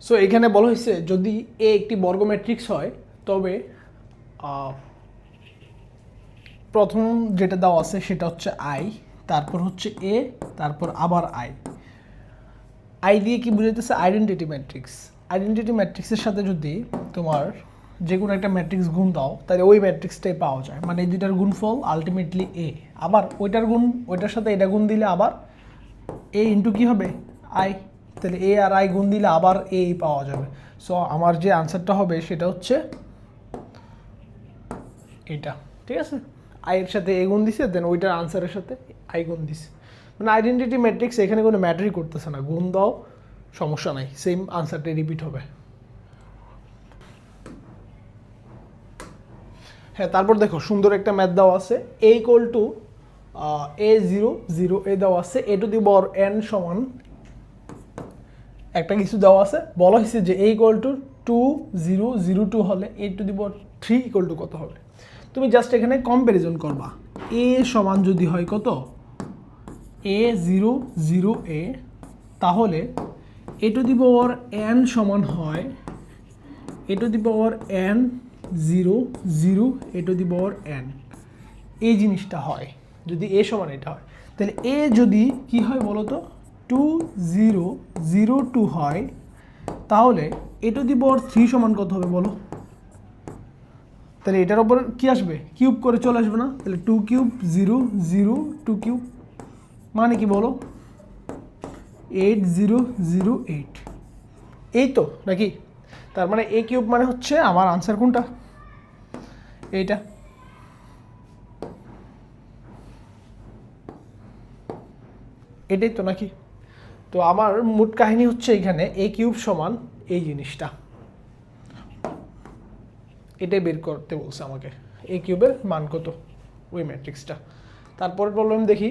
সো এখানে বলা হয়েছে যদি এ একটি বর্গ ম্যাট্রিক্স হয় তবে প্রথম যেটা দেওয়া আছে সেটা হচ্ছে আই, তারপর হচ্ছে এ, তারপর আবার আই। আই দিয়ে কি বুঝাইতেছে? Identity matrix. আইডেন্টিটি ম্যাট্রিক্সের সাথে যদি তোমার যে কোনো একটা ম্যাট্রিক্স গুণ দাও তাহলে ওই ম্যাট্রিক্সটাই পাওয়া যায়, মানে এই দুইটার গুণফল আলটিমেটলি এ। আবার ওইটার সাথে এটা গুণ দিলে আবার এ ইন্টু কী হবে? আই। তাহলে এ আর আই গুণ দিলে আবার এ পাওয়া যাবে। সো আমার যে আনসারটা হবে সেটা হচ্ছে এটা, ঠিক আছে? আই এর সাথে এ গুণ দিছে, দেন ওইটার আনসারের সাথে আই গুণ দিছে। মানে আইডেন্টিটি ম্যাট্রিক্স এখানে কোনো ম্যাটারই করতেছে না, গুণ দাও সমস্যা নাই, সেম আনসারটা রিপিট হবে। হ্যাঁ, তারপর দেখো সুন্দর একটা ম্যাথ দেওয়া আছে, এ ইকুয়াল টু A0 এ দেওয়া আছে A to the power n সমান একটা কিছু দেওয়া আছে, বলা হয়েছে যে এ ইকুয়াল টু 2002 হলে A to the power 3 equal to কত হবে। তুমি জাস্ট এখানে কম্প্যারিজন করবা, এ সমান যদি হয় কত A0 তাহলে এ টু দি পাওয়ার n সমান হয় A to the power n0 A to the power n। এই জিনিসটা হয় যদি এ সমান এটা হয়, তাহলে এ যদি কি হয় বলো তো 2002 হয়, তাহলে এ টু দি পাওয়ার 3 সমান কত হবে বলো? তাহলে এটার উপর কি আসবে? কিউব করে চলে আসবে না? তাহলে 2 কিউব 0 2 কিউব মানে কি বলো? 8008। এই তো নাকি? তার মানে এ কিউব মানে হচ্ছে আমার আনসার কোনটা? এইটা। এটাই তো নাকি? তো আমার মোট কাহিনী হচ্ছে এখানে এ কিউব সমান এই জিনিসটা, এটাই বের করতে বলছে আমাকে, এ কিউবের মান কত ওই ম্যাট্রিক্সটা। তারপরে প্রবলেম দেখি,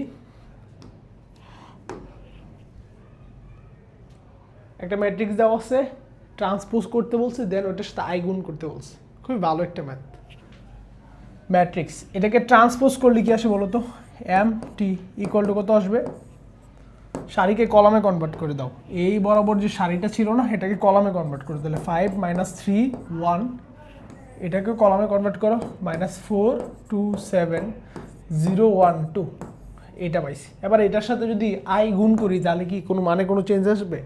একটা ম্যাট্রিক্স দেওয়া আছে, ট্রান্সপোজ করতে বলছে, দেন ওটার সাথে আই গুণ করতে বলছে। খুবই ভালো একটা ম্যাট্রিক্স। এটাকে ট্রান্সপোজ করলে কি আসে বলো তো? এম টি ইকুয়াল টু কত আসবে? সারিকে কলামে কনভার্ট করে দাও, এই বরাবর যে সারিটা ছিল না এটাকে কলামে কনভার্ট করে দিলে 5 - 3 1, এটাকে কলামে কনভার্ট করো -4 2 7 0 1 2, এটা পাইছি। এবার এটার সাথে যদি আই গুণ করি তাহলে কি কোনো কোনো চেঞ্জ আসবে?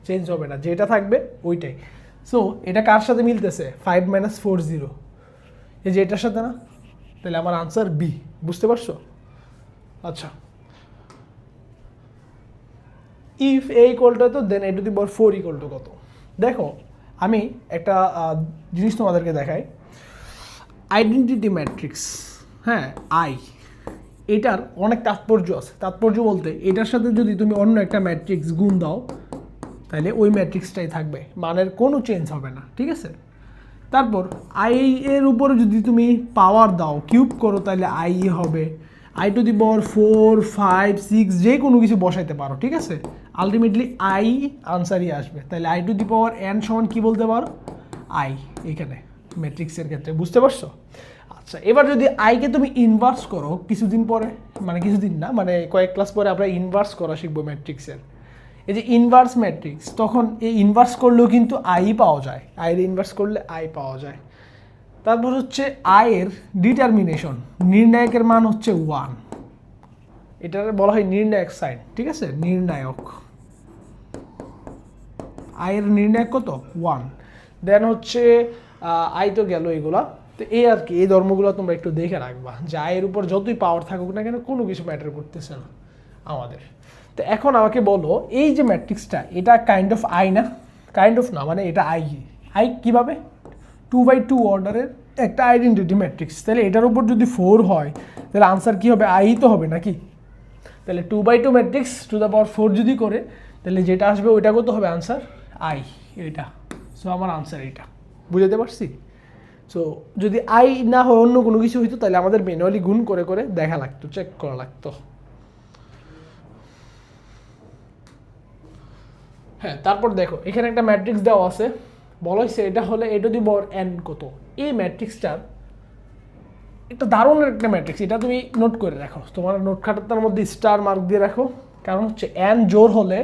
চেঞ্জ হবে না, যেটা থাকবে ওইটাই। সো এটা কার সাথে মিলতেছে? 5 - 4 0, এই যে এটার সাথে না, তাহলে আমার আনসার বি। বুঝতে পারছো? আচ্ছা, if A equal to, then A to the power 4 equal to কত? দেখো আমি একটা জিনিস তোমাদেরকে দেখাই, আইডেন্টিটি ম্যাট্রিক্স, হ্যাঁ আই, এটার অনেক তাৎপর্য আছে। তাৎপর্য বলতে এটার সাথে যদি তুমি অন্য একটা ম্যাট্রিক্স গুণ দাও তাহলে ওই ম্যাট্রিক্সটাই থাকবে, মানের কোনো চেঞ্জ হবে না, ঠিক আছে? তারপর আই এর উপরে যদি তুমি পাওয়ার দাও, কিউব করো, তাহলে আই হবে আই টু দি পাওয়ার 4 5 6, যে কোনো কিছু বসাইতে পারো, ঠিক আছে? আলটিমেটলি আই আনসারই আসবে। তাহলে I two the power n সমান কি বলতে পারো? আই, এখানে ম্যাট্রিক্সের ক্ষেত্রে। বুঝতে পারছো? আচ্ছা, এবার যদি আইকে তুমি ইনভার্স করো কিছুদিন পরে, মানে কিছুদিন না, মানে কয়েক ক্লাস পরে আমরা ইনভার্স করা শিখবো ম্যাট্রিক্সের। এই যে ইনভার্স ম্যাট্রিক্স, তখন এই ইনভার্স করলেও কিন্তু আই পাওয়া যায়, আইয়ের ইনভার্স করলে আই পাওয়া যায়। তারপর হচ্ছে আয়ের ডিটারমিনেশন, নির্ণায়কের মান হচ্ছে 1, এটার বলা হয় নির্ণায়ক সাইন, ঠিক আছে? নির্ণায়ক, আয়ের নির্ণায়ক কত? 1। দেন হচ্ছে আই তো গেল এগুলা, তো এই আর কি, এই ধর্মগুলো তোমরা একটু দেখে রাখবা যে আয়ের উপর যতই পাওয়ার থাকুক না কেন কোনো কিছু ম্যাটার করতেছে না আমাদের। তো এখন আমাকে বলো, এই যে ম্যাট্রিক্সটা এটা কাইন্ড অফ আই না? কাইন্ড অফ না, মানে এটা আই কীভাবে? 2x2 অর্ডারের একটা আইডেন্টিটি ম্যাট্রিক্স, তাহলে এটার উপর যদি 4 হয় তাহলে আনসার কী হবে? আই তো হবে নাকি? তাহলে 2x2 matrix to the power 4 যদি করে তাহলে যেটা আসবে ওইটা কত হবে আনসার? আই, এটা। সো আমার আনসার এইটা। বুঝতে পারছি? সো যদি আই না হয় অন্য কোনো কিছু হইতো তাহলে আমাদের ম্যানুয়ালি গুণ করে করে দেখা লাগতো, চেক করা লাগতো। হ্যাঁ, তারপর দেখো এখানে একটা ম্যাট্রিক্স দেওয়া আছে, বলা হয়েছে এটা হলে A to the power n কত। এই ম্যাট্রিক্সটার একটা দারুণ একটা ম্যাট্রিক্স, এটা তুমি নোট করে রাখো, তোমার নোট খাতার মধ্যে স্টার মার্ক দিয়ে রাখো, কারণ হচ্ছে n জোর হলে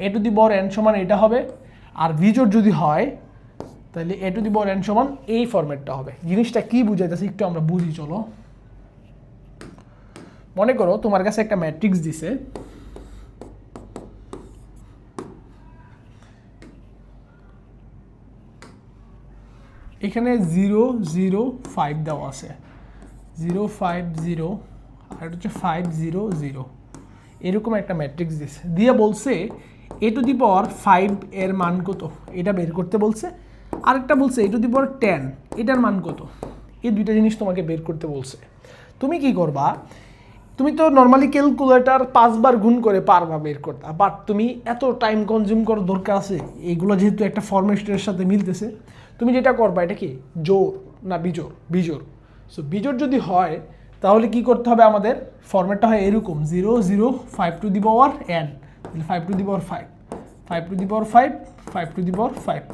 A to the power n সমান এটা হবে, আর বিজোড় যদি হয় তাহলে a two the power n সমান এই ফরম্যাটটা হবে। জিনিসটা কি বুঝাইতেছে একটু আমরা বুঝি চলো। মনে করো তোমার কাছে একটা ম্যাট্রিক্স দিছে, এখানে 0 0 5 দেওয়া আছে, 0 5 0 আর এটা হচ্ছে 5 0 0, এরকম একটা ম্যাট্রিক্স দিছে, দিয়ে বলছে a টু দি পাওয়ার 5 এর মান কত এটা বের করতে বলছে, আরেকটা বলছে a টু দি পাওয়ার 10 এটার মান কত। এই দুইটা জিনিস তোমাকে বের করতে বলছে। তুমি কি করবা, তুমি তো নর্মালি ক্যালকুলেটর 5 বার গুণ করে পারবা বের করতে, বাট তুমি এত টাইম কনজিউম করার দরকার আছে, এগুলো যেহেতু একটা ফরম্যাটের সাথে মিলতেছে, তুমি যেটা করবা এটা কি জোড় না বিজোড়, বিজোড়। সো বিজোড় যদি হয় তাহলে কি করতে হবে, আমাদের ফরম্যাটটা হয় এরকম 0 0 5 to the power n, 5 to the power 5, 5 to the power 5, 5 to the power 5,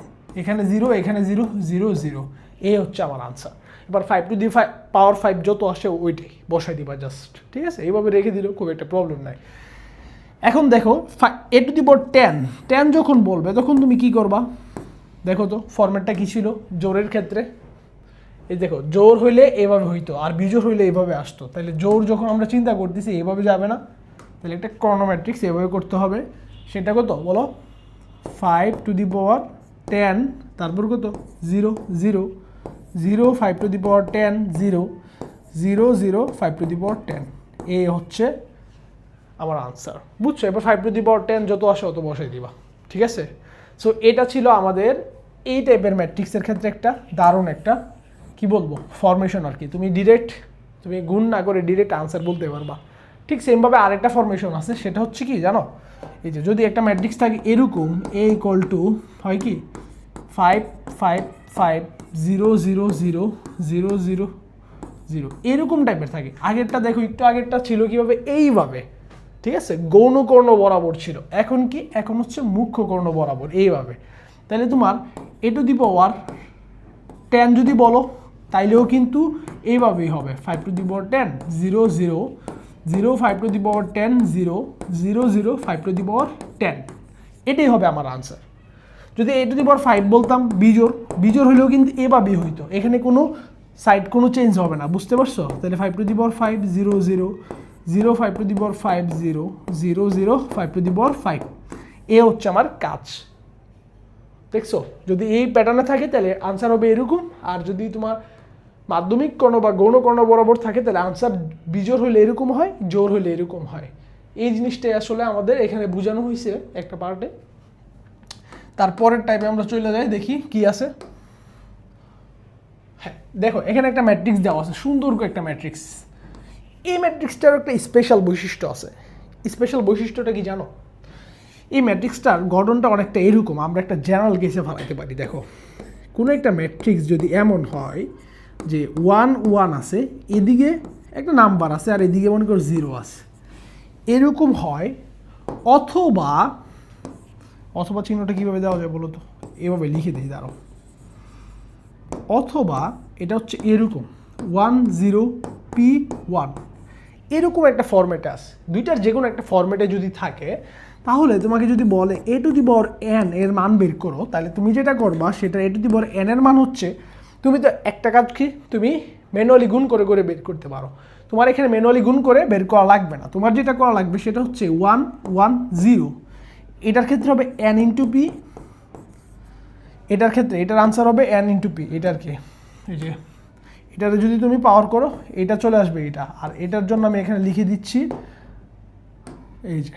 এখানে 0 এখানে 0 0 0, এই হচ্ছে আমার আনসার। এবার 5 টু দি পাওয়ার 5 যত আসে ওইটাই বসাই দিবা জাস্ট, ঠিক আছে, এইভাবে রেখে দিলেও খুব একটা প্রবলেম নাই। এখন দেখো a টু দি পাওয়ার 10 10 যখন বলবে তখন তুমি কি করবা, দেখো তো ফরম্যাটটা কী ছিল জোরের ক্ষেত্রে, এই দেখো জোর হইলে এভাবে হইতো আর বিজোড় হইলে এইভাবে আসতো, তাহলে জোর যখন আমরা চিন্তা করতেছি এইভাবে যাবে না, তাহলে একটা ক্রনোম্যাট্রিক্স এভাবে করতে হবে। সেটা কত বলো, 5 টু দি পাওয়ার 10 তারপর কত 0 0 0 5 to the power 10 0 0 0 5 to the power 10, এই হচ্ছে আমার আনসার। বুঝছো, এবার 5 টু দি পাওয়ার 10 যত আসে অত বসাই দিবা, ঠিক আছে। সো এটা ছিল আমাদের এই টাইপের ম্যাট্রিক্সের ক্ষেত্রে একটা দারুণ একটা কি বলবো ফরমেশন আর কি, তুমি ডিরেক্ট তুমি গুণ না করে ডিরেক্ট আনসার বলতে পারবা। ঠিক সেমভাবে আরেকটা ফরমেশন আছে, সেটা হচ্ছে কি জানো, এই যে যদি একটা ম্যাট্রিক্স থাকে এরকম a ইকুয়াল টু হয় কি 5 5 5 0 0 0 0 0 0, এরকম টাইপের থাকে। আগেরটা দেখো একটু আগেরটা ছিল কিভাবে এইভাবে, ঠিক আছে, গৌণ কর্ণ বরাবর ছিল, এখন কি এখন হচ্ছে মুখ্য কর্ণ বরাবর এইভাবে। তাহলে তোমার a টু দি পাওয়ার 10 যদি বলো তাইলেও কিন্তু এইভাবেই হবে, 5 to the power 10 0 0 0 5 to the power 10 0 0 0 5 to the power 10, এটাই হবে আমার আনসার। যদি a টু দি পাওয়ার 5 বলতাম বিজোড়, বিজোড় হলেও কিন্তু এভাবেই হইতো, এখানে কোনো সাইড কোনো চেঞ্জ হবে না, বুঝতে পারছো। তাহলে 5 to the power 5 0 0 0 5 to the power 5 0 0 0 5 to the power 5, এ হচ্ছে আমার কাজ। দেখছো, যদি এই প্যাটার্নে থাকে তাহলে আনসার হবে এরকম, আর যদি তোমার মাধ্যমিক কর্ণ বা গৌণ কর্ণ বরাবর থাকে তাহলে আনসার বিজোড় হইলে এরকম হয়, জোড় হইলে এরকম হয়। এই জিনিসটাই আসলে আমাদের এখানে বোঝানো হয়েছে একটা পার্টে। তারপরের টাইপে আমরা চলে যাই, দেখি কি আছে। হ্যাঁ দেখো, এখানে একটা ম্যাট্রিক্স দেওয়া আছে, সুন্দর একটা ম্যাট্রিক্স। এই ম্যাট্রিক্সটার একটা স্পেশাল বৈশিষ্ট্য আছে। স্পেশাল বৈশিষ্ট্যটা কি জানো, এই ম্যাট্রিক্সটার গঠনটা অনেকটা এরকম, আমরা একটা জেনারেল কেসে ভাবাইতে পারি। দেখো, কোনো একটা ম্যাট্রিক্স যদি এমন হয় যে 1 1 আছে, এদিকে একটা নাম্বার আছে আর এদিকে মনে করো 0 আছে, এরকম হয়, অথবা অথবা চিহ্নটা কীভাবে দেওয়া যায় বলো তো, এভাবে লিখে দিই দাঁড়াও, অথবা এটা হচ্ছে এরকম 1 0 p 1, এরকম একটা ফরম্যাটে আছে। দুইটার যে কোনো একটা ফরম্যাটে যদি থাকে তাহলে তোমাকে যদি বলে a two the power n এর মান বের করো, তাহলে তুমি যেটা করবা সেটা a two the power n এর মান হচ্ছে, তুমি তো একটা কাজ কি তুমি ম্যানুয়ালি গুণ করে করে বের করতে পারো, তোমার এখানে ম্যানুয়ালি গুণ করে বের করা লাগবে না, তোমার যেটা করা লাগবে সেটা হচ্ছে 1 1 0, এটার ক্ষেত্রে হবে n ইন্টু পি, এটার ক্ষেত্রে এটার আনসার হবে n ইন্টু পি, এটার কি এই যে এটাতে যদি তুমি পাওয়ার করো এটা চলে আসবে এটা, আর এটার জন্য আমি এখানে লিখে দিচ্ছি এই যে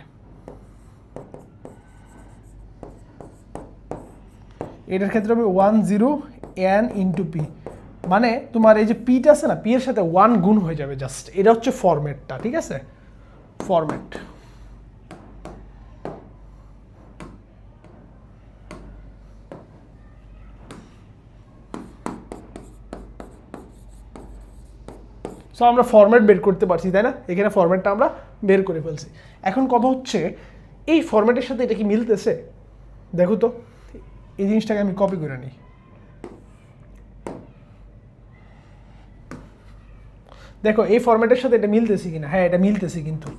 এটার ক্ষেত্রে হবে 1 0 n ইন্টু পি, মানে তোমার এই যে পিটা আছে না, পি এর সাথে 1 গুণ হয়ে যাবে জাস্ট, এটা হচ্ছে ফরম্যাটটা, ঠিক আছে, ফরম্যাট। সো আমরা ফরম্যাট বের করতে পারছি, তাই না, এখানে ফরম্যাটটা আমরা বের করে ফেলছি। এখন কথা হচ্ছে এই ফরম্যাটের সাথে এটা কি মিলতেছে, দেখো তো, এই জিনিসটাকে আমি কপি করে নিই, দেখো এই ফরম্যাটের সাথে এটা মিলতেছে কিনা, হ্যাঁ এটা মিলতেছে কিন্তু।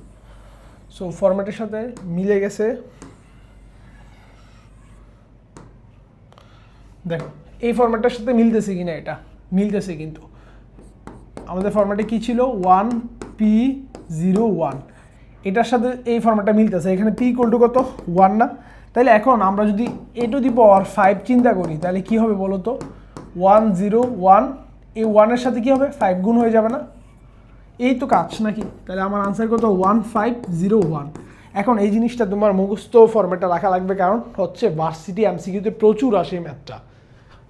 সো ফরম্যাটের সাথে মিলে গেছে, দেখো এই ফরম্যাটটার সাথে মিলতেছে কিনা, এটা মিলতেছে কিন্তু আমাদের ফরম্যাটে কি ছিল 1p01, এটার সাথে এই ফরম্যাটটা মিলতেছে, এখানে p ইকুয়াল টু কত 1 না, তাহলে এখন আমরা যদি a টু দি পাওয়ার 5 চিন্তা করি তাহলে কি হবে বলো তো 101, এই 1 এর সাথে কি হবে 5 গুণ হয়ে যাবে না, এই তো কাজ নাকি, তাহলে আমার আনসার কত 1501। এখন এই জিনিসটা তোমার মুখস্থ ফরম্যাটে রাখা লাগবে, কারণ হচ্ছে ভার্সিটি এমসিকিউতে প্রচুর আসে এই ম্যাথটা,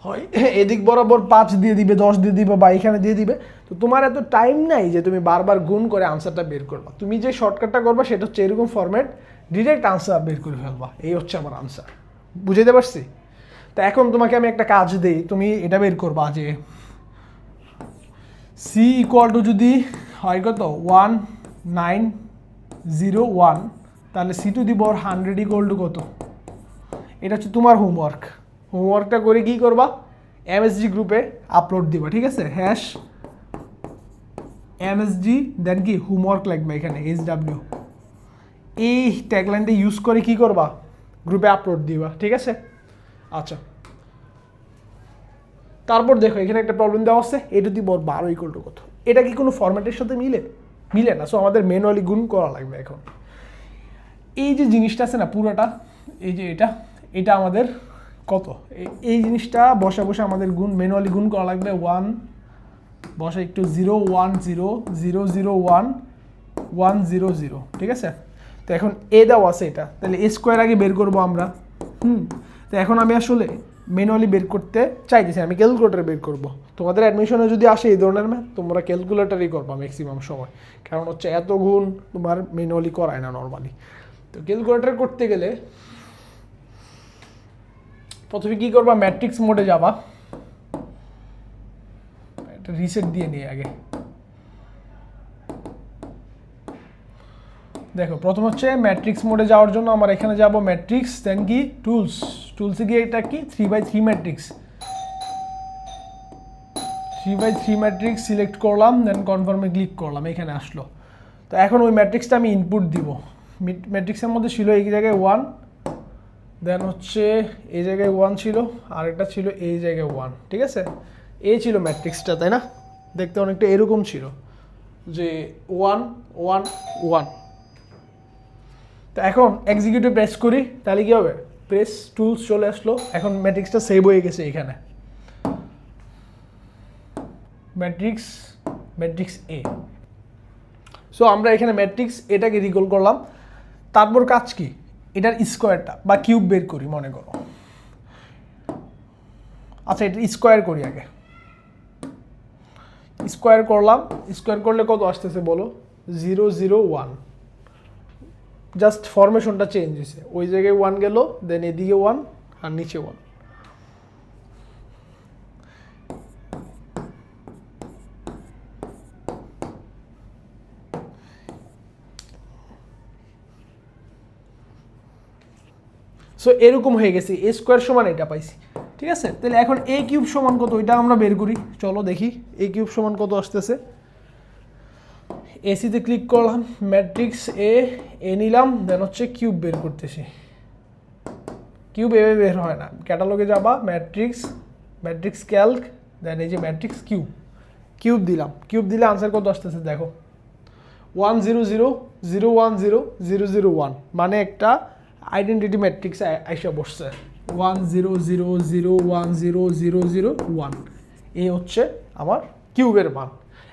হয় এদিক বরাবর 5 দিয়ে দিবে, 10 দিয়ে দিবে বা এখানে দিয়ে দিবে, তো তোমার এত টাইম নাই যে তুমি বারবার গুণ করে আনসারটা বের করবা, তুমি যে শর্টকাটটা করবা সেটা হচ্ছে এরকম ফরম্যাট, ডিরেক্ট আনসার বের করে ফেলবা, এই হচ্ছে আমার আনসার, বুঝাইতে পারছি? তো এখন তোমাকে আমি একটা কাজ দিই, তুমি এটা বের করবা যে সি ইকুয়াল টু যদি হয় কত 1901, তাহলে C to the power 100 equal to কত, এটা হচ্ছে তোমার হোমওয়ার্ক, হোমওয়ার্কটা করে কি করবা এমএসজি গ্রুপে আপলোড দিবা, ঠিক আছে, হ্যাশ এমএসজি দেন কি হোমওয়ার্ক লাগবে এখানে HW, এই ট্যাগলাইনটা ইউজ করে কি করবা গ্রুপে আপলোড দিবা, ঠিক আছে। আচ্ছা তারপর দেখো এখানে একটা প্রবলেম দেওয়া আছে A to the power 12 equal to কত, এটা কি কোনো ফরম্যাটের সাথে মিলে না, সো আমাদের ম্যানুয়ালি গুণ করা লাগবে। এখন এই যে জিনিসটা আছে না পুরোটা, এই যে এটা আমাদের কত, এই জিনিসটা বসে বসে আমাদের গুণ ম্যানুয়ালি গুণ করা লাগবে, 1 বসে একটু 01001100100, ঠিক আছে। তো এখন এ দেওয়া আছে এটা, তাহলে এ স্কোয়ার আগে বের করবো আমরা, তো এখন আমি আসলে ম্যানুয়ালি বের করতে চাইতেছি, আমি ক্যালকুলেটারে বের করব, তোমাদের অ্যাডমিশনে যদি আসে এই ধরনের ম্যাথ তোমরা ক্যালকুলেটারই করবা ম্যাক্সিমাম সময়, কারণ হচ্ছে এত গুণ তোমার ম্যানুয়ালি করায় না নর্মালি। তো ক্যালকুলেটার করতে গেলে প্রথমে কি করবা ম্যাট্রিক্স মোডে যাবা, এটা রিসেট দিয়ে নিয়ে আগে, দেখো প্রথম হচ্ছে ম্যাট্রিক্স মোডে যাওয়ার জন্য আমার এখানে যাব ম্যাট্রিক্স, দেন কি টুলসে গিয়ে এটা কি 3/3 ম্যাট্রিক্স, 3/3 ম্যাট্রিক্স সিলেক্ট করলাম, দেন কনফার্মে ক্লিক করলাম, এখানে আসলো। তো এখন ওই ম্যাট্রিক্সটা আমি ইনপুট দিব, ম্যাট্রিক্সের মধ্যে ছিল এই জায়গায় 1, দেন হচ্ছে এই জায়গায় 1 ছিল, আর এটা ছিল এই জায়গায় 1, ঠিক আছে, এই ছিল ম্যাট্রিক্সটা, তাই না, দেখতে অনেকটা এরকম ছিল যে 1 1 1। তো এখন এক্সিকিউটিভ প্রেস করি, তাহলে কি হবে প্রেস টুলস চলে আসলো, এখন ম্যাট্রিক্সটা সেভ হয়ে গেছে এখানে, ম্যাট্রিক্স এ। সো আমরা এখানে ম্যাট্রিক্স এটাকে রিকল করলাম, তারপর কাজ কি এটার স্কোয়ারটা বা কিউব বের করি মনে করো, আচ্ছা এটা স্কোয়ার করি আগে, স্কোয়ার করলাম, স্কোয়ার করলে কত আসতেছে বলো 001, জাস্ট ফরমেশনটা চেঞ্জ হয়েছে, ওই জায়গায় 1 গেল, দেন এদিকে 1 আর নিচে 1, সো এরকম হয়ে গেছে, এ স্কোয়ার সমান এটা পাইছি, ঠিক আছে। তাহলে এখন এ কিউব সমান কত ওইটা আমরা বের করি, চলো দেখি এ কিউব সমান কত আসতেছে, এসিতে ক্লিক করলাম, ম্যাট্রিক্স এ নিলাম, দেন হচ্ছে কিউব বের করতেছি, কিউব এভাবে বের হয় না, ক্যাটালগে যাবা ম্যাট্রিক্স ক্যালক, দেন এই যে ম্যাট্রিক্স কিউব দিলাম, কিউব দিলে আনসার কত আসতেছে দেখো 100010001, মানে একটা আইডেন্টিটি ম্যাট্রিক্স আইসা বসছে 100010001, এই হচ্ছে আমার কিউবের মান।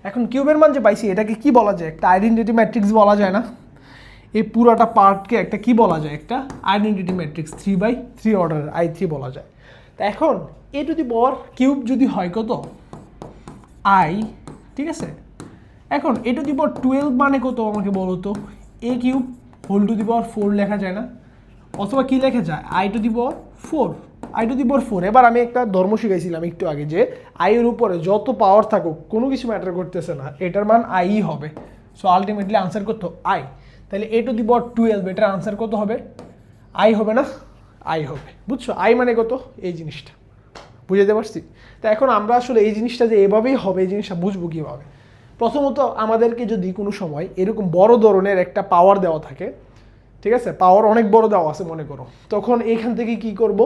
এখন কিউবের মান যে পাইছি এটাকে কি বলা যায়, একটা আইডেন্টিটি ম্যাট্রিক্স বলা যায় না, এই পুরাটা পার্টকে একটা কি বলা যায়, একটা আইডেন্টিটি ম্যাট্রিক্স 3/3 অর্ডারের I3 বলা যায়। তা এখন এ টু দি পাওয়ার কিউব যদি হয় কত I, ঠিক আছে, এখন এ টু দি পাওয়ার 12 মানে কত আমাকে বলো তো, এ cube whole to the power 4 লেখা যায় না, অথবা কি লেখা যায় I টু দি পাওয়ার 4, এবার আমি একটা ধর্ম শিখাইছিলাম একটু আগে যে I এর উপরে যত পাওয়ার থাকুক কোনো কিছু ম্যাটার করতেছে না, এটার মান I হবে, সো আলটিমেটলি আনসার কত I, তাহলে এ টু দি পাওয়ার 12 এটার আনসার কত হবে I হবে না, I হবে, বুঝছো, I মানে কত এই জিনিসটা বুঝাতে পারছি। তা এখন আমরা আসলে এই জিনিসটা যে এভাবেই হবে এই জিনিসটা বুঝবো কীভাবে, প্রথমত আমাদেরকে যদি কোনো সময় এরকম বড় ধরনের একটা পাওয়ার দেওয়া থাকে, ঠিক আছে, পাওয়ার অনেক বড় দেওয়া আছে মনে করো, তখন এইখান থেকে কি করব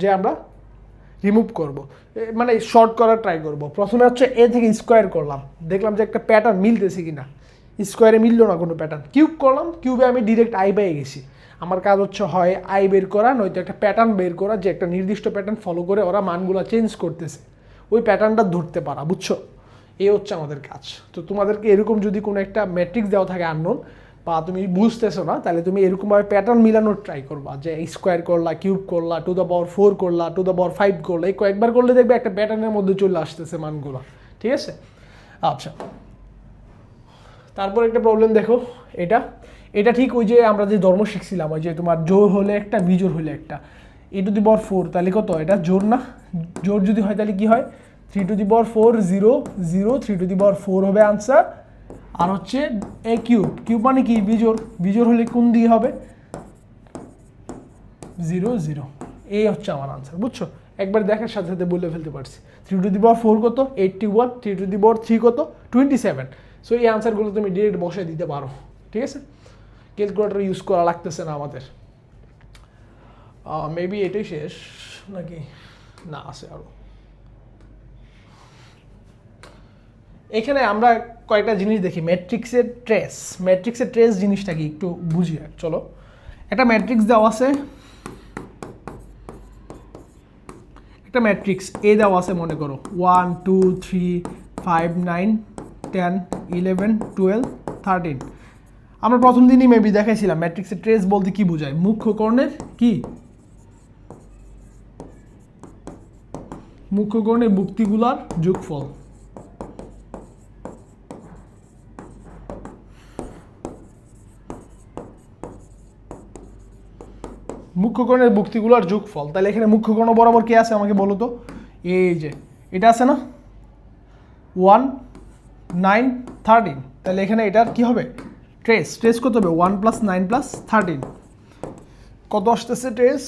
যে আমরা রিমুভ করব, মানে শর্ট করার ট্রাই করব। প্রথমে হচ্ছে এ থেকে স্কোয়ার করলাম, দেখলাম যে একটা প্যাটার্ন মিলতেছে কিনা, স্কোয়ারে মিললো না কোনো প্যাটার্ন, কিউব করলাম, কিউবে আমি ডিরেক্ট আই পেয়ে গেছি। আমার কাজ হচ্ছে হয় আই বের করা, নয়তো একটা প্যাটার্ন বের করা, যে একটা নির্দিষ্ট প্যাটার্ন ফলো করে ওরা মানগুলো চেঞ্জ করতেছে, ওই প্যাটার্নটা ধরতে পারা, বুঝছো? এই হচ্ছে আমাদের কাজ। তো তোমাদেরকে এরকম যদি কোনো একটা ম্যাট্রিক্স দেওয়া থাকে আননোন, বা তুমি বুঝতেছো না, তাহলে তুমি এরকমভাবে প্যাটার্ন মিলানোর ট্রাই করবা, যে স্কোয়ার করলা, কিউব করলা, টু দ্য পাওয়ার 4 করলা, টু দ্য পাওয়ার 5 করলা, এই কয়েকবার করলে দেখবে একটা প্যাটার্নের মধ্যে চলে আসতেছে মানগুলো, ঠিক আছে? আচ্ছা, তারপর একটা প্রবলেম দেখো, এটা এটা ঠিক ওই যে আমরা যে ধর্ম শিখছিলাম, ওই যে তোমার জোর হলে একটা, বিজোর হলে একটা, এ টু দি পাওয়ার 4, তাহলে কত? এটা জোর না? জোর যদি হয় তাহলে কি হয়? 3 two the power 4 0 0, 3 two the power 4 হবে আনসার। আর হচ্ছে এ কিউব, কিউব মানে কি? বিজোর, বিজোর হলে কোন দিকে হবে? 0 0, এই হচ্ছে আমার আনসার, বুঝছো? একবার দেখার সাথে সাথে বলে ফেলতে পারছি। 3 টু দি পাওয়ার 4 কত? 81, 3 টু দি পাওয়ার 3 কত? 27। সো এই আনসারগুলো তুমি ডিরেক্ট বসে দিতে পারো, ঠিক আছে? ক্যালকুলেটর ইউজ করা লাগতেছে না আমাদের। মেবি এটাই শেষ নাকি? না, আছে আরও। এখানে আমরা কয়েকটা জিনিস দেখি, ম্যাট্রিক্সের ট্রেস। ম্যাট্রিক্সের ট্রেস জিনিসটা কি একটু বুঝি। চলো, একটা ম্যাট্রিক্স দেওয়া আছে, একটা ম্যাট্রিক্স এ দেওয়া আছে, মনে করো 1 2 3 5 9 10 11 12 13। আমরা প্রথম দিনই মেবি দেখাইছিলাম ম্যাট্রিক্সের ট্রেস বলতে কি বোঝায়। মুখ্য কর্ণের কি? মুখ্য কর্ণের বুক্তিগুলার যোগফল। মুখ্যকর্ণের বুক্তিগুলোর যোগফল। তাহলে এখানে মুখ্যকর্ণ বরাবর কে আছে আমাকে বলো তো? এই যে এটা আছে না, 1 9 13। তাহলে এখানে এটার কি হবে? ট্রেস। ট্রেস কত হবে? 1 + 9 + 13। কত আসতেছে ট্রেস?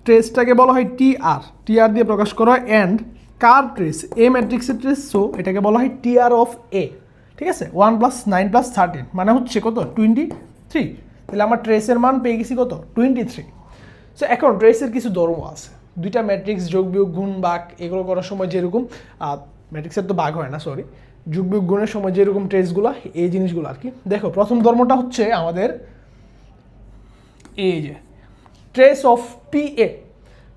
ট্রেসটাকে বলা হয় টিআর, টিআর দিয়ে প্রকাশ করা হয়। And car trace? এ ম্যাট্রিক্সের ট্রেস, সো এটাকে বলা হয় টিআর অফ এ, ঠিক আছে? 1 + 9 + 13 মানে হচ্ছে কত? 23। তাহলে আমার ট্রেসের মান পেয়ে গেছি কত? 23। সো এখন ট্রেসের কিছু ধর্ম আছে। দুইটা ম্যাট্রিক্স যোগ বিয়োগ গুণ ভাগ এগুলো করার সময় যেরকম, ম্যাট্রিক্সের তো ভাগ হয় না, সরি, যোগ বিয়োগ গুণের সময় যেরকম ট্রেসগুলো, এই জিনিসগুলো আর কি। দেখো, প্রথম ধর্মটা হচ্ছে আমাদের এই যে trace of P A.